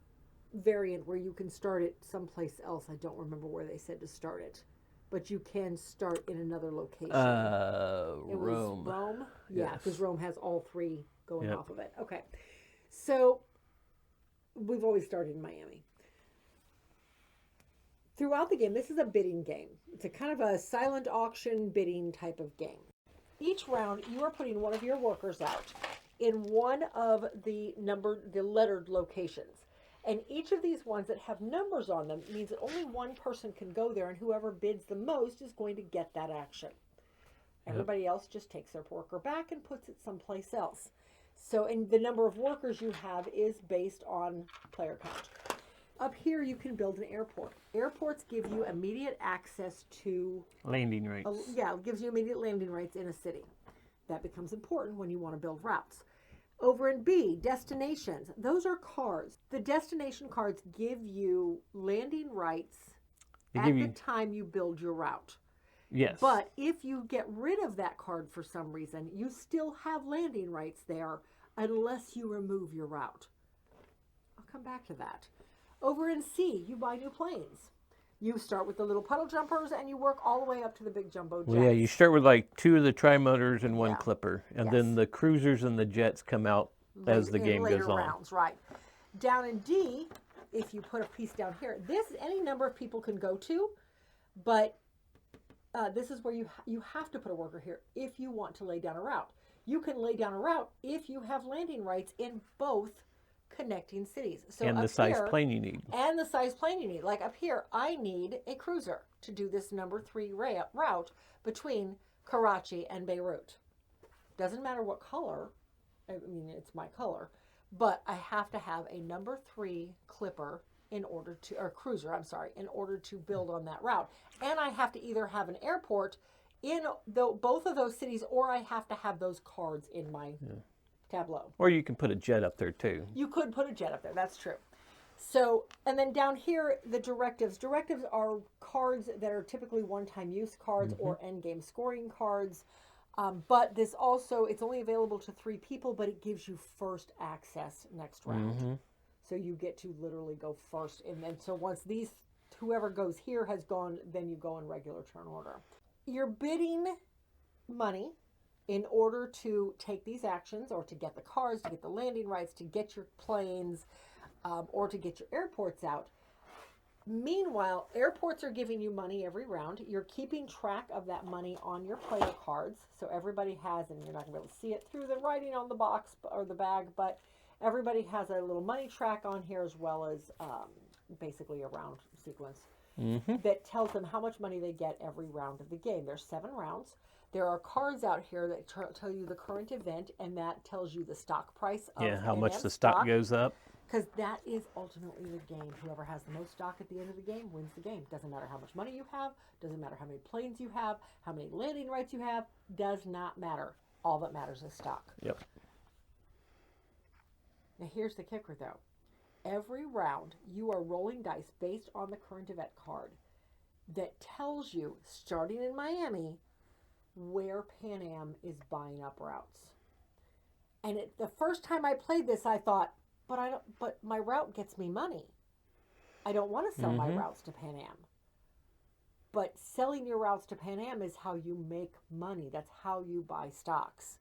S2: variant where you can start it someplace else. I don't remember where they said to start it, but you can start in another location.
S1: Rome.
S2: Rome? Yeah, because
S1: Yes.
S2: Rome has all three going off of it. Okay. So we've always started in Miami. Throughout the game, this is a bidding game. It's a kind of a silent auction bidding type of game. Each round, you are putting one of your workers out in one of the lettered locations. And each of these ones that have numbers on them means that only one person can go there, and whoever bids the most is going to get that action. Everybody else just takes their worker back and puts it someplace else. So, and the number of workers you have is based on player count. Up here, you can build an airport. Airports give you immediate access to...
S1: Landing rights.
S2: it gives you immediate landing rights in a city. That becomes important when you want to build routes. Over in B, destinations. Those are cards. The destination cards give you landing rights at the time you build your route.
S1: Yes.
S2: But if you get rid of that card for some reason, you still have landing rights there unless you remove your route. I'll come back to that. Over in C, you buy new planes. You start with the little puddle jumpers and you work all the way up to the big jumbo jets.
S1: Well, yeah, you start with like 2 of the tri-motors and 1 clipper. And then the cruisers and the jets come out as the game goes on.
S2: Rounds, right. Down in D, if you put a piece down here, any number of people can go to, but this is where you have to put a worker here if you want to lay down a route. You can lay down a route if you have landing rights in both connecting cities. So
S1: And the
S2: up
S1: size
S2: here,
S1: plane you need.
S2: And the size plane you need. Like up here, I need a cruiser to do this number 3 route between Karachi and Beirut. Doesn't matter what color. I mean, it's my color. But I have to have a number 3 clipper or cruiser, I'm sorry, in order to build on that route. And I have to either have an airport in both of those cities, or I have to have those cards in my tableau.
S1: Or you can put a jet up there too.
S2: You could put a jet up there, that's true. So, and then down here, the directives. Directives are cards that are typically one-time use cards or end-game scoring cards. But this also, it's only available to 3 people, but it gives you first access next round. So you get to literally go first. And then, so once whoever goes here has gone, then you go in regular turn order. You're bidding money in order to take these actions, or to get the cards, to get the landing rights, to get your planes, or to get your airports out. Meanwhile, airports are giving you money every round. You're keeping track of that money on your player cards. So everybody has, and you're not going to be able to see it through the writing on the box or the bag, but everybody has a little money track on here, as well as basically a round sequence that tells them how much money they get every round of the game. There's 7 rounds. There are cards out here that tell you the current event, and that tells you the stock price of
S1: how much the stock goes up.
S2: Because that is ultimately the game. Whoever has the most stock at the end of the game wins the game. Doesn't matter how much money you have. Doesn't matter how many planes you have. How many landing rights you have. Does not matter. All that matters is stock.
S1: Yep.
S2: Now here's the kicker, though. Every round, you are rolling dice based on the current event card that tells you, starting in Miami, where Pan Am is buying up routes. And the first time I played this, I thought, but my route gets me money. I don't want to sell my routes to Pan Am. But selling your routes to Pan Am is how you make money. That's how you buy stocks.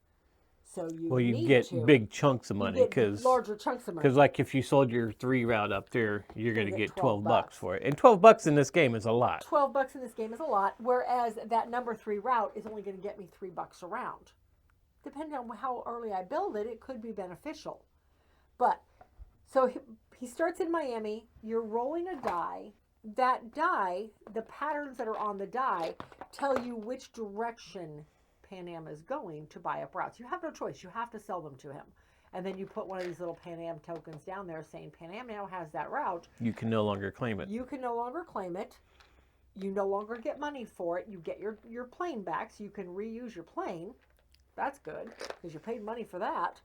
S2: So you
S1: get big chunks of money, because
S2: larger chunks of money.
S1: Because like if you sold your 3 route up there, you're going to get 12 bucks for it. And 12 bucks in this game is a lot.
S2: 12 bucks in this game is a lot, whereas that number 3 route is only going to get me $3 a round. Depending on how early I build it, it could be beneficial. But so he starts in Miami. You're rolling a die. That die, the patterns that are on the die, tell you which direction Pan Am is going to buy up routes. You have no choice. You have to sell them to him. And then you put one of these little Pan Am tokens down there saying Pan Am now has that route.
S1: You can no longer claim it.
S2: You can no longer claim it. You no longer get money for it. You get your plane back, so you can reuse your plane. That's good, because you paid money for that.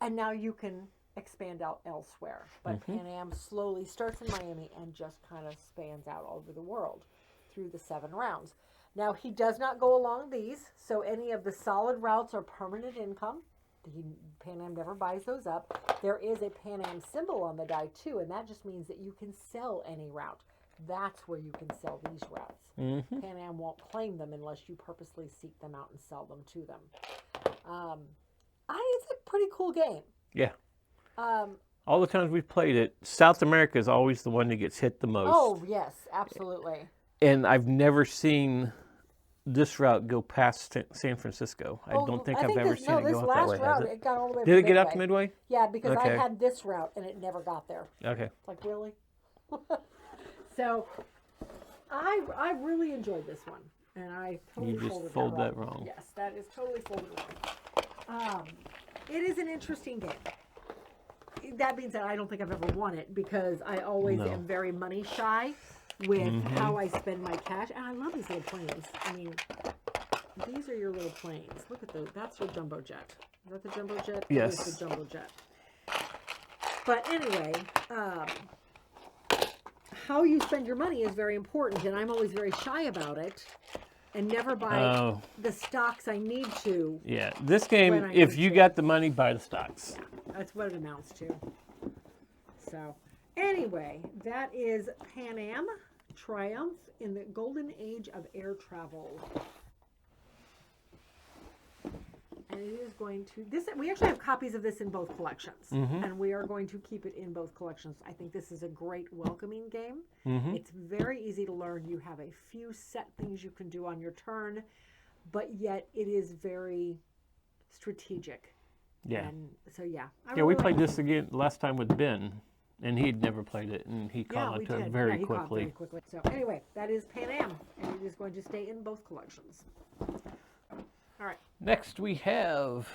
S2: And now you can expand out elsewhere. But Pan Am slowly starts in Miami and just kind of spans out all over the world through the 7 rounds. Now, he does not go along these, so any of the solid routes are permanent income. Pan Am never buys those up. There is a Pan Am symbol on the die, too, and that just means that you can sell any route. That's where you can sell these routes. Pan Am won't claim them unless you purposely seek them out and sell them to them. It's a pretty cool game.
S1: Yeah. All the times we've played it, South America is always the one that gets hit the most.
S2: Oh, yes, absolutely.
S1: And I've never seen this route go past San Francisco. I don't think I've ever seen it go up that way, has it?
S2: It got all the way
S1: Did it get up to Midway?
S2: Yeah, because I had this route and it never got there.
S1: Okay.
S2: Like, really? So, I really enjoyed this one. And I totally
S1: folded that wrong.
S2: Yes, that is totally folded wrong. It is an interesting game. That being said, I don't think I've ever won it, because I always am very money shy with how I spend my cash. And I love these little planes. I mean, these are your little planes. Look at those. That's your jumbo jet. Is that the jumbo jet?
S1: Yes.
S2: That is the jumbo jet. But anyway, how you spend your money is very important, and I'm always very shy about it and never buy the stocks I need to.
S1: Yeah, this game, if you got the money, buy the stocks.
S2: Yeah, that's what it amounts to. So, anyway, that is Pan Am Triumph in the Golden Age of Air Travel. And it is going to, we actually have copies of this in both collections. And we are going to keep it in both collections. I think this is a great welcoming game. It's very easy to learn. You have a few set things you can do on your turn, but yet it is very strategic.
S1: Yeah.
S2: And so, yeah. I
S1: Yeah, we
S2: really
S1: played
S2: like
S1: this again last time with Ben, and he'd never played it, and he caught on to it very
S2: he caught
S1: quickly.
S2: very quickly. So anyway, that is Pan Am, and it is going to stay in both collections. All right.
S1: Next, we have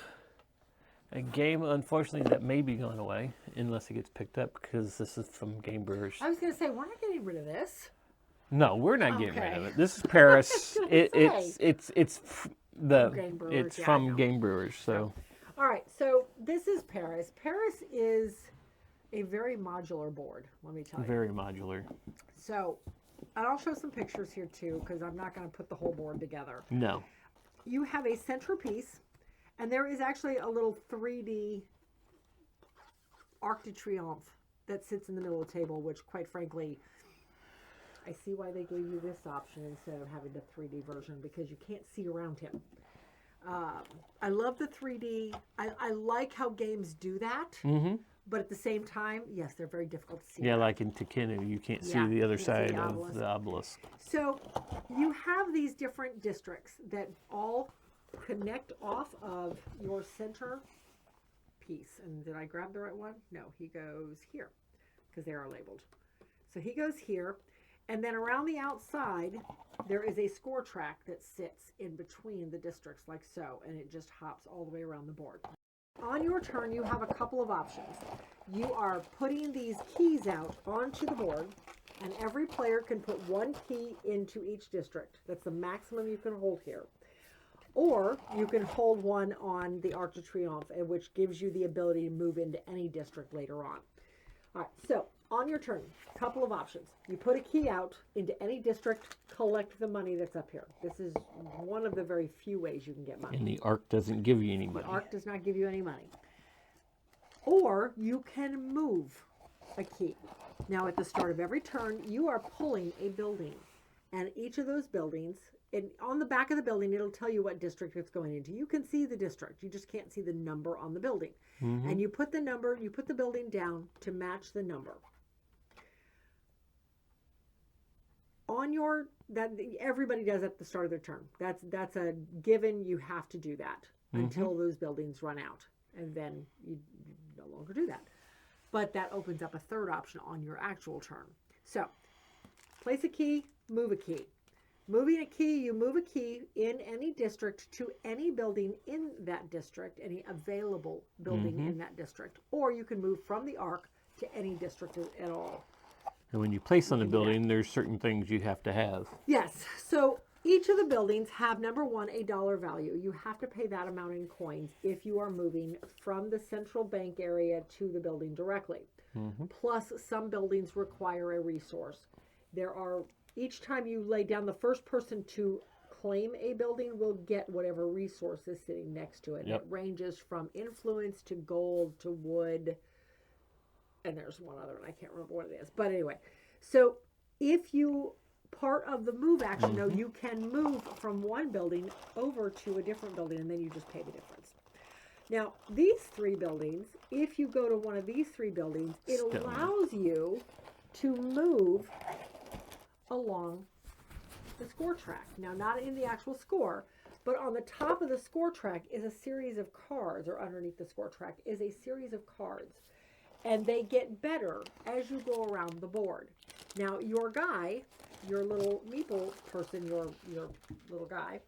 S1: a game, unfortunately, that may be going away unless it gets picked up because this is from Game Brewers.
S2: I was going to say, we're not getting rid of this.
S1: No, we're not getting rid
S2: Okay.
S1: of it. This is Paris.
S2: I was gonna say.
S1: It's
S2: Game Brewers,
S1: it's
S2: yeah, I
S1: from
S2: know.
S1: Game Brewers. So
S2: All right, so this is Paris. Paris is a very modular board, let me tell you.
S1: very modular.
S2: So, and I'll show some pictures here too, because I'm not going to put the whole board together.
S1: No.
S2: You have a centerpiece, and there is actually a little 3D Arc de Triomphe that sits in the middle of the table, which quite frankly, I see why they gave you this option instead of having the 3D version, because you can't see around him. I love the 3D. I like how games do that, but at the same time, yes, they're very difficult to see.
S1: Yeah,
S2: around.
S1: like in Tekenu, you can't see
S2: Yeah,
S1: the other
S2: you can't see
S1: side
S2: the
S1: of
S2: obelisk.
S1: the obelisk.
S2: So you have these different districts that all connect off of your center piece. And did I grab the right one? No, he goes here because they are labeled. So he goes here. And then around the outside, there is a score track that sits in between the districts like so. And it just hops all the way around the board. On your turn, you have a couple of options. You are putting these keys out onto the board. And every player can put one key into each district. That's the maximum you can hold here. Or you can hold one on the Arc de Triomphe, which gives you the ability to move into any district later on. All right, so on your turn, a couple of options. You put a key out into any district, collect the money that's up here. This is one of the very few ways you can get money.
S1: And the Arc doesn't give you any money.
S2: The Arc does not give you any money. Or you can move a key. Now, at the start of every turn, you are pulling a building. And each of those buildings, and on the back of the building, it'll tell you what district it's going into. You can see the district. You just can't see the number on the building. And you put the number, you put the building down to match the number. On your, that everybody does at the start of their turn. That's a given. You have to do that until those buildings run out. And then you no longer do that. But that opens up a third option on your actual turn. So, place a key, move a key. Moving a key, you move a key in any district to any building in that district, any available building in that district. Or you can move from the Arc to any district at all.
S1: And when you place on a building, there's certain things you have to have.
S2: Yes. So each of the buildings have, number one, a dollar value. You have to pay that amount in coins if you are moving from the central bank area to the building directly. Plus, some buildings require a resource. There are, each time you lay down, the first person to claim a building will get whatever resource is sitting next to it.
S1: Yep.
S2: It ranges from influence to gold to wood. And there's one other one, I can't remember what it is. But anyway, so if you, part of the move action, though, you can move from one building over to a different building, and then you just pay the difference. Now, these three buildings, if you go to one of these three buildings, it allows you to move along the score track. Now, not in the actual score, but on the top of the score track is a series of cards, or underneath the score track is a series of cards. And they get better as you go around the board. Now, your guy, your little Meeple person, your little guy,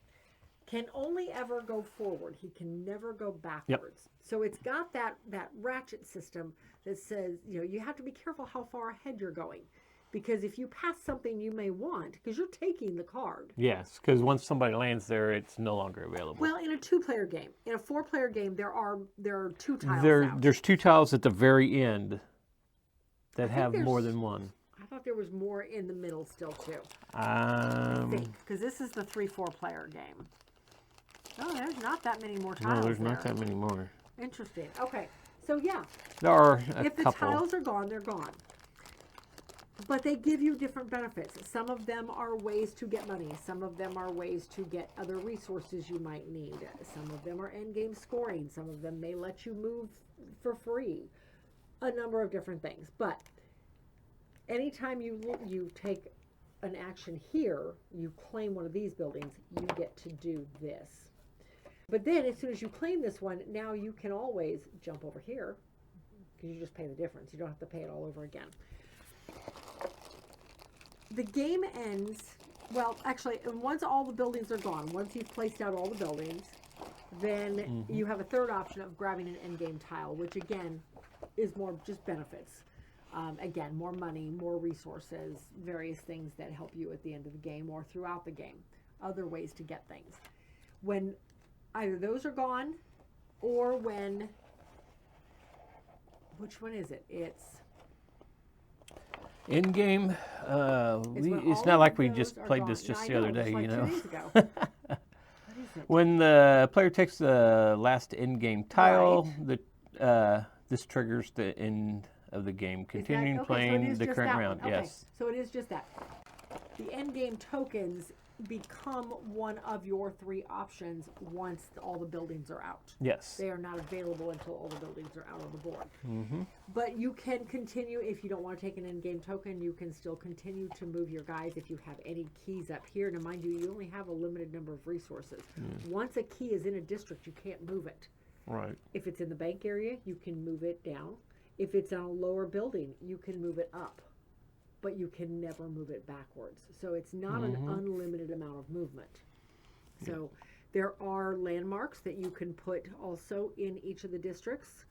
S2: can only ever go forward. He can never go backwards. So it's got that ratchet system that says, you have to be careful how far ahead you're going. Because if you pass something you may want, because you're taking the card.
S1: Yes, because once somebody lands there, it's no longer available.
S2: Well, in a 2-player game. In a 4-player game, there are 2 tiles out.
S1: There's 2 tiles at the very end that have more than one.
S2: I thought there was more in the middle still, too.
S1: I
S2: think, because this is the 3-4-player game. Oh, there's not that many more tiles.
S1: No, there's
S2: there.
S1: not that many more.
S2: Interesting. Okay, so yeah.
S1: There are a
S2: if the
S1: couple.
S2: tiles are gone, they're gone. But they give you different benefits. Some of them are ways to get money. Some of them are ways to get other resources you might need. Some of them are endgame scoring. Some of them may let you move for free. A number of different things. But anytime you take an action here, you claim one of these buildings, you get to do this. But then as soon as you claim this one, now you can always jump over here because you just pay the difference. You don't have to pay it all over again. The game ends, well, actually, once all the buildings are gone, once you've placed out all the buildings, then you have a third option of grabbing an endgame tile, which again is more just benefits. Again, more money, more resources, various things that help you at the end of the game or throughout the game. Other ways to get things. When either those are gone or when, which one is it? It's
S1: in game. It's not like we just played this just the other day, you know.
S2: 2 days ago. What is it?
S1: When the player takes the last in-game tile, this triggers the end of the game, continuing playing the current round.
S2: Okay.
S1: Yes.
S2: So it is just that. The end game tokens become one of your 3 options once all the buildings are out.
S1: Yes.
S2: They are not available until all the buildings are out on the board.
S1: Mm-hmm.
S2: But you can continue, if you don't want to take an in-game token, you can still continue to move your guys if you have any keys up here. Now, mind you, you only have a limited number of resources. Once a key is in a district, you can't move it.
S1: Right.
S2: If it's in the bank area, you can move it down. If it's on a lower building, you can move it up. But you can never move it backwards. So it's not an unlimited amount of movement. So there are landmarks that you can put also in each of the districts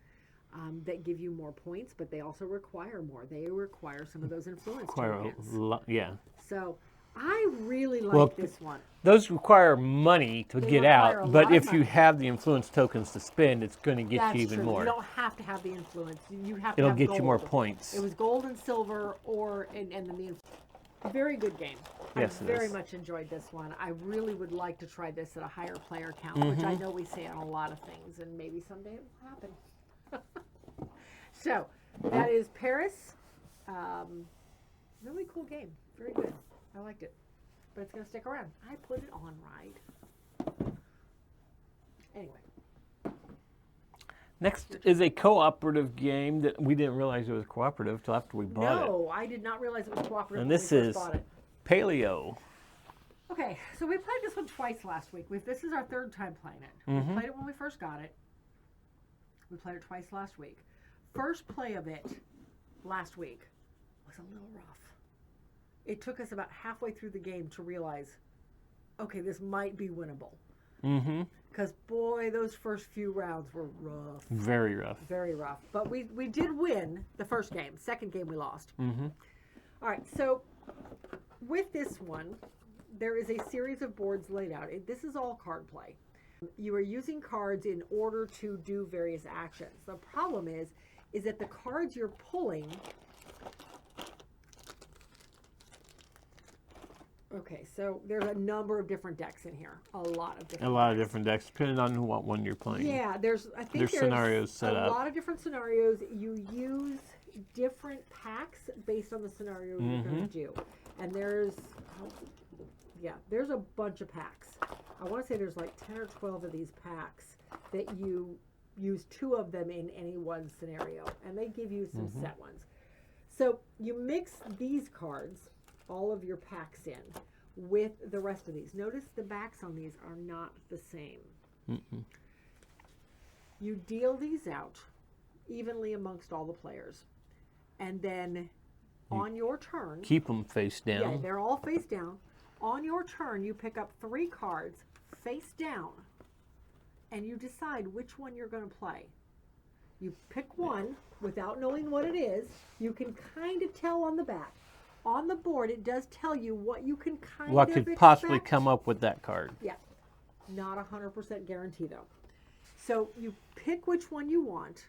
S2: that give you more points, but they also require more. They require some of those influence tokens.
S1: Yeah.
S2: So I really like this one.
S1: Those require money to get
S2: require a
S1: out, but
S2: lot of
S1: if you
S2: money.
S1: have the influence tokens to spend, it's going to get
S2: That's
S1: you even
S2: true.
S1: more.
S2: You don't have to have the influence. You have to
S1: It'll
S2: have
S1: get
S2: gold.
S1: you more points.
S2: It was gold and silver, and then the very good game.
S1: Yes,
S2: I
S1: it
S2: very
S1: is.
S2: much enjoyed this one. I really would like to try this at a higher player count, which I know we say on a lot of things, and maybe someday it will happen. So that is Paris. Really cool game. Very good. I liked it. But it's going to stick around. I put it on right. Anyway.
S1: Next is a cooperative game that we didn't realize it was cooperative till after we bought it.
S2: No, I did not realize it was cooperative
S1: And
S2: when
S1: this
S2: we first
S1: is
S2: bought it.
S1: Paleo.
S2: Okay, so we played this one twice last week. This is our 3rd time playing it. We played it when we first got it. We played it twice last week. First play of it last week was a little rough. It took us about halfway through the game to realize, okay, this might be winnable. Because, boy, those first few rounds were rough.
S1: Very rough.
S2: Very rough. But we did win the first game. Second game we lost. All right, so with this one, there is a series of boards laid out. This is all card play. You are using cards in order to do various actions. The problem is that the cards you're pulling... Okay, so there's a number of different decks in here. A lot of different
S1: decks, depending on what one you're playing.
S2: Yeah, there's
S1: scenarios set
S2: a
S1: up.
S2: lot of different scenarios. You use different packs based on the scenario you're going to do. And there's a bunch of packs. I want to say there's like 10 or 12 of these packs that you use 2 of them in any one scenario. And they give you some set ones. So you mix these cards, all of your packs in, with the rest of these. Notice the backs on these are not the same. You deal these out evenly amongst all the players. And then on your turn...
S1: Keep them face down.
S2: Yeah, they're all face down. On your turn, you pick up 3 cards face down, and you decide which one you're going to play. You pick one without knowing what it is. You can kind of tell on the back. On the board, it does tell you what you can kind of
S1: What could possibly come up with that card.
S2: Yeah. Not 100% guarantee, though. So you pick which one you want.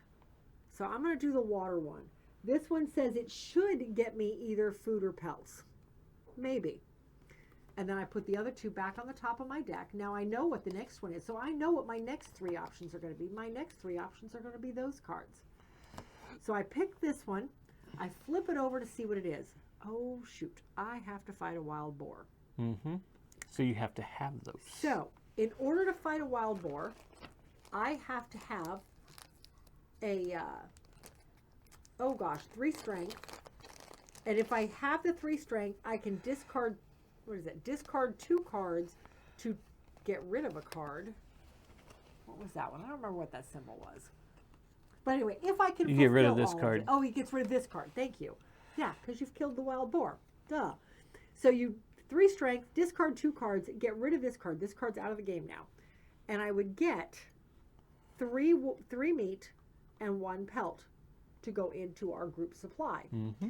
S2: So I'm going to do the water one. This one says it should get me either food or pelts. Maybe. And then I put the other 2 back on the top of my deck. Now I know what the next one is. So I know what my next 3 options are going to be. My next 3 options are going to be those cards. So I pick this one. I flip it over to see what it is. Oh, shoot. I have to fight a wild boar.
S1: So you have to have those.
S2: So, in order to fight a wild boar, I have to have a, 3 strength. And if I have the 3 strength, I can discard, discard 2 cards to get rid of a card. What was that one? I don't remember what that symbol was. But anyway, if I can
S1: You get rid of
S2: fulfill
S1: this
S2: all
S1: card.
S2: it- oh, he gets rid of this card. Thank you. Yeah, because you've killed the wild boar. Duh. So you 3 strength, discard 2 cards, get rid of this card. This card's out of the game now. And I would get 3 meat and 1 pelt to go into our group supply.
S1: Mm-hmm.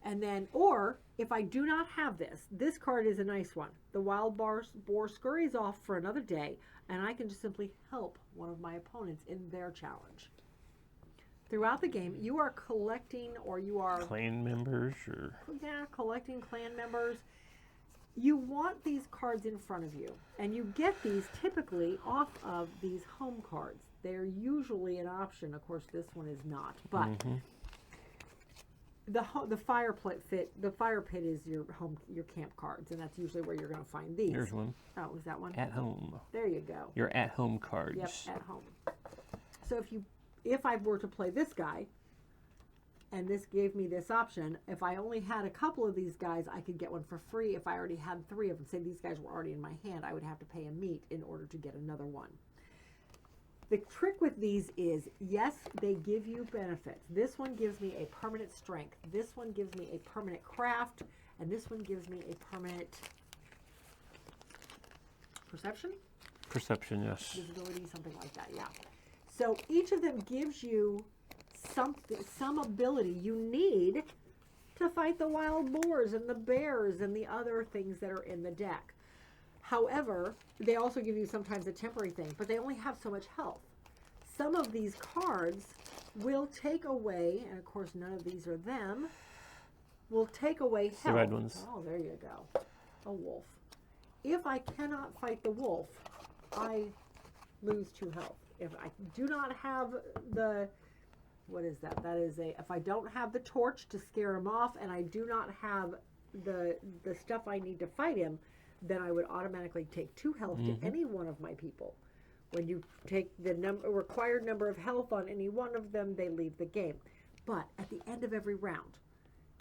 S2: And then, or if I do not have this card is a nice one. The wild boar scurries off for another day, and I can just simply help one of my opponents in their challenge. Throughout the game, you are collecting, or you are
S1: Clan members, or
S2: collecting clan members. You want these cards in front of you, and you get these typically off of these home cards. They're usually an option. Of course, this one is not, but.
S1: Mm-hmm.
S2: The fire pit is your camp cards, and that's usually where you're going to find these.
S1: Here's one.
S2: Oh, is that one?
S1: At home.
S2: There you go.
S1: Your at home cards.
S2: Yep, at home. So if I were to play this guy, and this gave me this option, if I only had a couple of these guys, I could get one for free. If I already had 3 of them, say these guys were already in my hand, I would have to pay a meat in order to get another one. The trick with these is, yes, they give you benefits. This one gives me a permanent strength. This one gives me a permanent craft. And this one gives me a permanent perception?
S1: Perception, yes.
S2: Visibility, something like that, yeah. So each of them gives you some ability you need to fight the wild boars and the bears and the other things that are in the deck. However, they also give you sometimes a temporary thing, but they only have so much health. Some of these cards will take away, and of course none of these are them, will take away health.
S1: The red ones.
S2: Oh, there you go. A wolf. If I cannot fight the wolf, I lose 2 health. If I do not have the, what is that? That is if I don't have the torch to scare him off, and I do not have the stuff I need to fight him, then I would automatically take 2 health to any one of my people. When you take the required number of health on any one of them, they leave the game. But at the end of every round,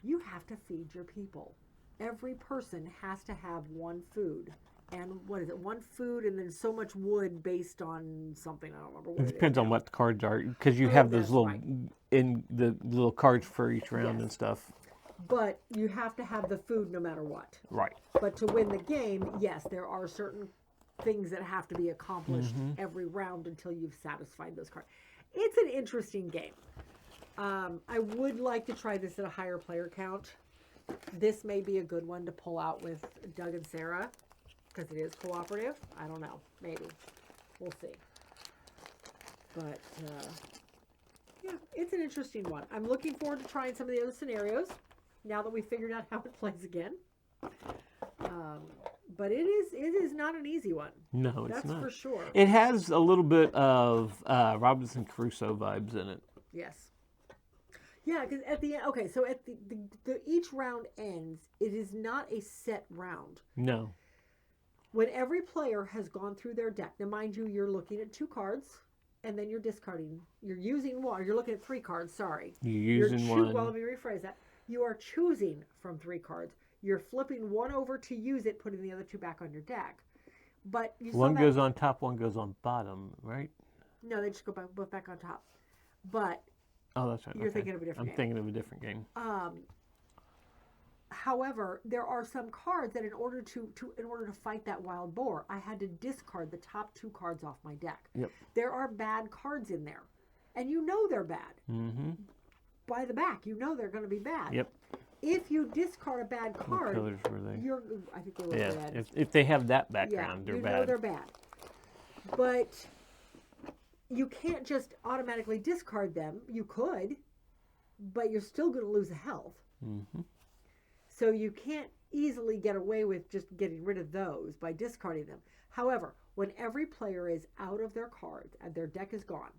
S2: you have to feed your people. Every person has to have 1 food. And what is it? 1 food and then so much wood based on something. I don't remember what it is.
S1: It depends on what the cards are, because you have those little the little cards for each round and stuff.
S2: But you have to have the food no matter what.
S1: Right.
S2: But to win the game, yes, there are certain things that have to be accomplished every round until you've satisfied those cards. It's an interesting game. I would like to try this at a higher player count. This may be a good one to pull out with Doug and Sarah, because it is cooperative. I don't know. Maybe. We'll see. But, yeah, it's an interesting one. I'm looking forward to trying some of the other scenarios now that we figured out how it plays again. But it is not an easy one.
S1: No, it's not.
S2: That's for sure.
S1: It has a little bit of Robinson Crusoe vibes in it.
S2: Yes. Yeah, because at the end, okay, so at the each round ends, it is not a set round.
S1: No.
S2: When every player has gone through their deck, now mind you, you're looking at 2 cards, and then you're discarding. You're using one. You're looking at 3 cards. Sorry.
S1: You're using one.
S2: Well, let me rephrase that. You are choosing from 3 cards. You're flipping one over to use it, putting the other 2 back on your deck. But you
S1: one goes on top, one goes on bottom, right?
S2: No, they just go both back on top. But
S1: oh, that's right.
S2: You're thinking of a different game.
S1: I'm thinking of a different game.
S2: However, there are some cards that in order to fight that wild boar, I had to discard the top 2 cards off my deck.
S1: Yep.
S2: There are bad cards in there, and you know they're bad.
S1: Mm-hmm.
S2: By the back, you know they're going to be bad.
S1: Yep.
S2: If you discard a bad card,
S1: what colors were they?
S2: I think they were red.
S1: If they have that background, they're bad.
S2: You know they're bad. But you can't just automatically discard them. You could, but you're still going to lose a health.
S1: Mm-hmm.
S2: So you can't easily get away with just getting rid of those by discarding them. However, when every player is out of their cards and their deck is gone,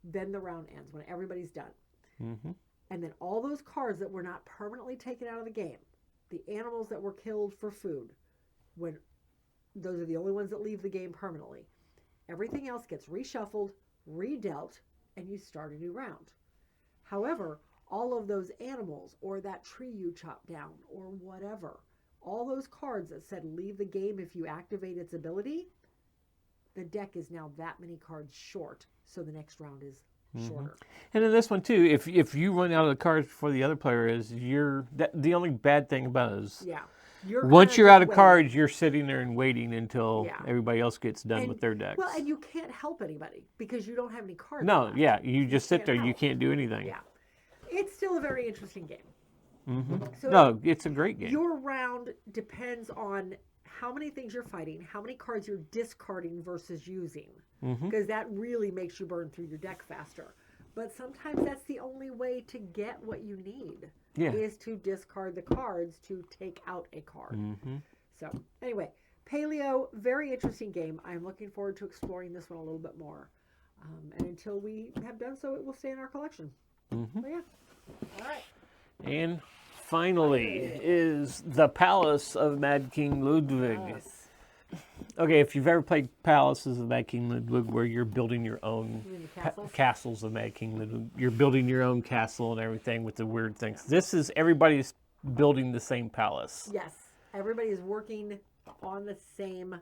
S2: then the round ends, when everybody's done.
S1: Mm-hmm.
S2: And then all those cards that were not permanently taken out of the game, the animals that were killed for food, when those are the only ones that leave the game permanently. Everything else gets reshuffled, redealt, and you start a new round. However, all of those animals or that tree you chopped down or whatever, all those cards that said leave the game if you activate its ability, the deck is now that many cards short, so the next round is shorter.
S1: And in this one too, if you run out of the cards before the other player is, the only bad thing about it is once you're out of cards, you're sitting there and waiting until everybody else gets done with their decks.
S2: Well, and you can't help anybody because you don't have any cards
S1: No,
S2: left.
S1: yeah, you just sit there. You can't do anything.
S2: Yeah. It's still a very interesting game. So
S1: no, it's a great game.
S2: Your round depends on how many things you're fighting, how many cards you're discarding versus using, because that really makes you burn through your deck faster. But sometimes that's the only way to get what you need, is to discard the cards to take out a card. So anyway, Paleo, very interesting game. I'm looking forward to exploring this one a little bit more. And until we have done so, it will stay in our collection. So yeah. All right.
S1: And finally is the Palace of Mad King Ludwig.
S2: Yes.
S1: Okay, if you've ever played Palaces of Mad King Ludwig, where you're building your own castles of Mad King Ludwig, you're building your own castle and everything with the weird things. This is everybody's building the same palace.
S2: Yes, everybody is working on the same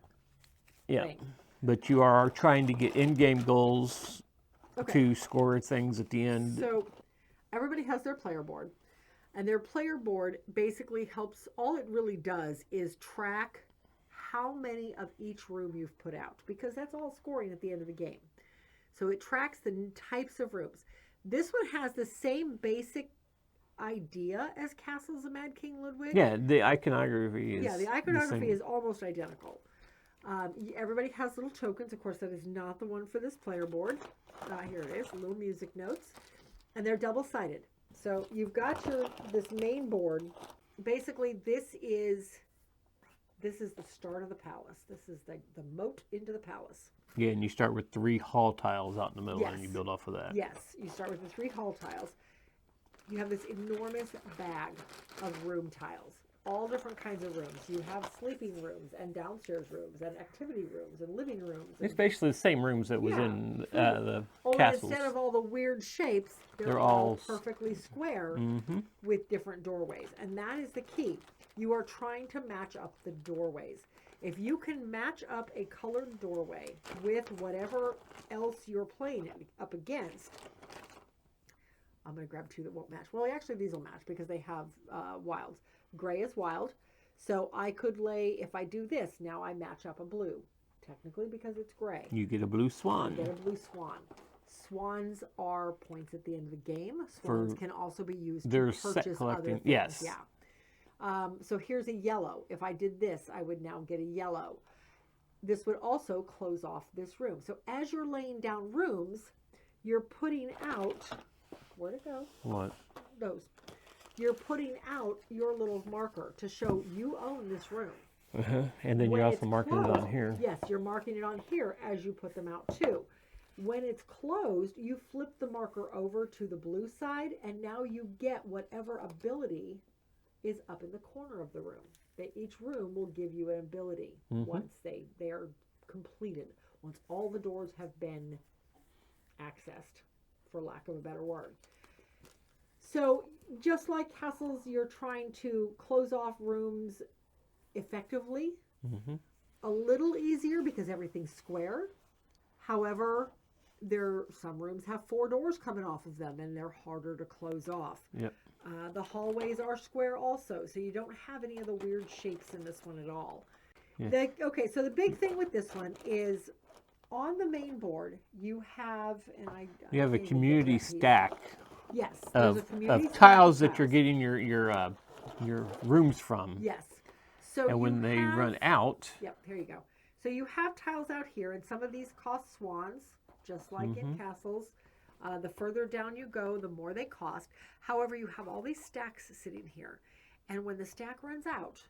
S2: thing.
S1: But you are trying to get in-game goals to score things at the end.
S2: So everybody has their player board. And their player board basically helps, all it really does is track how many of each room you've put out, because that's all scoring at the end of the game. So it tracks the types of rooms. This one has the same basic idea as Castles of Mad King Ludwig.
S1: Yeah, the iconography is
S2: the iconography is almost identical. Everybody has little tokens. Of course, that is not the one for this player board. Here it is, little music notes. And they're double-sided. So you've got this main board. Basically, this is the start of the palace. This is the moat into the palace.
S1: Yeah, and you start with 3 hall tiles out in the middle, and you build off of that.
S2: Yes, you start with the 3 hall tiles. You have this enormous bag of room tiles. All different kinds of rooms. You have sleeping rooms and downstairs rooms and activity rooms and living rooms.
S1: It's basically the same rooms that was in the
S2: only
S1: castles.
S2: Instead of all the weird shapes, they're all perfectly square with different doorways. And that is the key. You are trying to match up the doorways. If you can match up a colored doorway with whatever else you're playing up against, I'm going to grab 2 that won't match. Well, actually, these will match because they have wilds. Gray is wild. So I could lay, if I do this, now I match up a blue. Technically, because it's gray.
S1: You get a blue swan.
S2: You get a blue swan. Swans are points at the end of the game. Swans can also be used to purchase other things.
S1: Yes.
S2: Yeah. So here's a yellow. If I did this, I would now get a yellow. This would also close off this room. So as you're laying down rooms, you're putting out, where'd it go?
S1: What?
S2: Those. You're putting out your little marker to show you own this room.
S1: And then you're also marking it on here.
S2: Yes, you're marking it on here as you put them out too. When it's closed, you flip the marker over to the blue side, and now you get whatever ability is up in the corner of the room. Each room will give you an ability once they are completed, once all the doors have been accessed, for lack of a better word. So just like castles, you're trying to close off rooms effectively. A little easier because everything's square. However, some rooms have 4 doors coming off of them, and they're harder to close off.
S1: Yep.
S2: The hallways are square also, so you don't have any of the weird shapes in this one at all. Yeah. Okay, so the big thing with this one is on the main board, you have,
S1: you have a community stack.
S2: Yes,
S1: of tiles that you're getting your rooms from.
S2: Yes. So
S1: and when they run out.
S2: Yep, here you go. So you have tiles out here, and some of these cost swans, just like in castles. The further down you go, the more they cost. However, you have all these stacks sitting here. And when the stack runs out,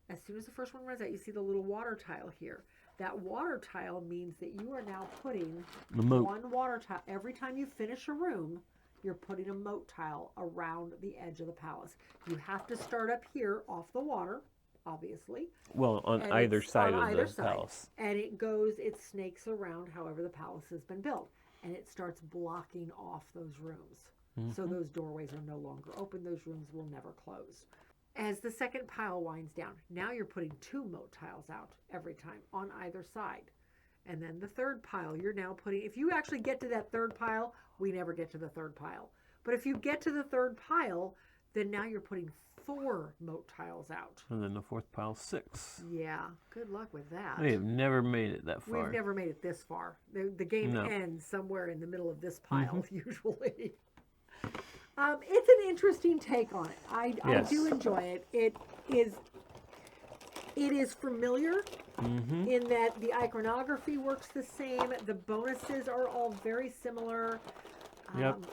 S2: as soon as the first one runs out, you see the little water tile here. That water tile means that you are now putting one water tile. Every time you finish a room, you're putting a moat tile around the edge of the palace. You have to start up here off the water, obviously.
S1: Well, on either side of the palace.
S2: And it snakes around however the palace has been built. And it starts blocking off those rooms. So those doorways are no longer open. Those rooms will never close. As the second pile winds down, now you're putting 2 moat tiles out every time on either side. And then the third pile, you're now putting, if you actually get to that third pile, we never get to the third pile. But if you get to the third pile, then now you're putting 4 moat tiles out.
S1: And then the fourth pile, 6.
S2: Yeah, good luck with that.
S1: We have never made it that far.
S2: We've never made it this far. The game ends somewhere in the middle of this pile, usually. It's an interesting take on it. I do enjoy it. It is familiar in that the iconography works the same. The bonuses are all very similar.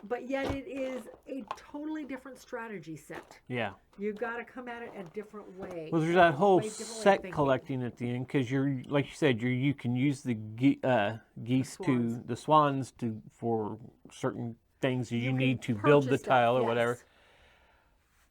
S2: But yet it is a totally different strategy set. Yeah. You've got to come at it a different way.
S1: Well, there's that whole set collecting at the end because you're, like you said, you can use the geese the swans for certain things that you need to build the tile or whatever.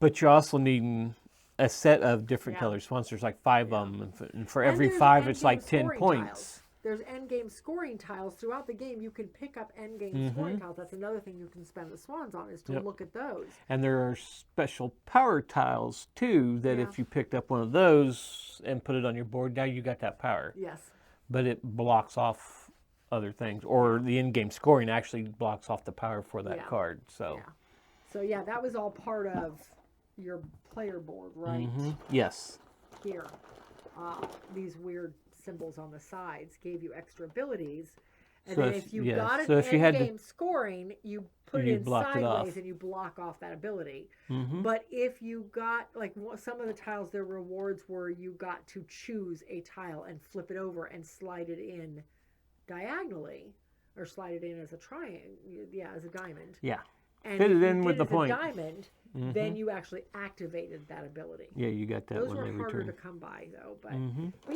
S1: But you're also needing a set of different color swans. There's like 5 of them, and for every 5, it's like 10 points.
S2: Tiles. There's endgame scoring tiles throughout the game. You can pick up endgame scoring tiles. That's another thing you can spend the swans on, is to look at those.
S1: And there are special power tiles too that if you picked up one of those and put it on your board, now you got that power.
S2: Yes.
S1: But it blocks off other things, or the in-game scoring actually blocks off the power for that card. So.
S2: Yeah. So yeah, that was all part of your player board, right?
S1: Yes.
S2: Here, these weird symbols on the sides gave you extra abilities, and then if you got an end-game scoring, you put it in sideways and you block off that ability. But if you got, like, some of the tiles, their rewards were you got to choose a tile and flip it over and slide it in diagonally, or slide it in as a triangle, as a diamond. Yeah. And fit it in with the point. Diamond, then you actually activated that ability.
S1: Yeah, you got that.
S2: Those were harder to come by, though. But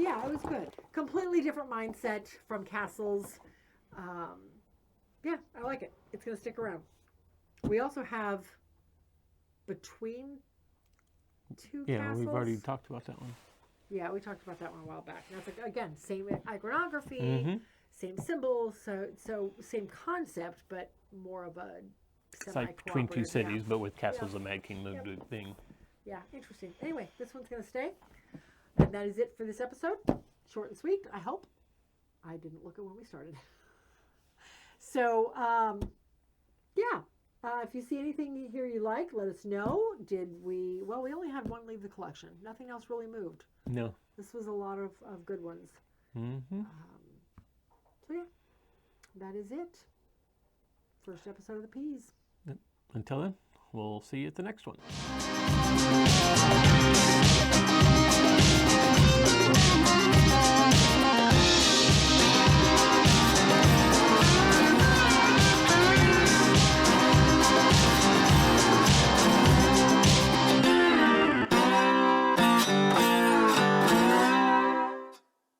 S2: yeah, it was good. Completely different mindset from Castles. Yeah, I like it. It's going to stick around. We also have Between Two Castles.
S1: Yeah, we've already talked about that one.
S2: Yeah, we talked about that one a while back. And that's, again, same iconography, same symbols, so same concept, but more of a
S1: it's like Between Two Cities, but with Castles of Mad King Ludwig being.
S2: Yeah, interesting. Anyway, this one's going to stay. And that is it for this episode. Short and sweet, I hope. I didn't look at when we started. So, yeah. If you see anything here you like, let us know. We only had one leave the collection. Nothing else really moved.
S1: No.
S2: This was a lot of good ones. So, yeah. That is it. First episode of the Peas.
S1: Until then, we'll see you at the next one.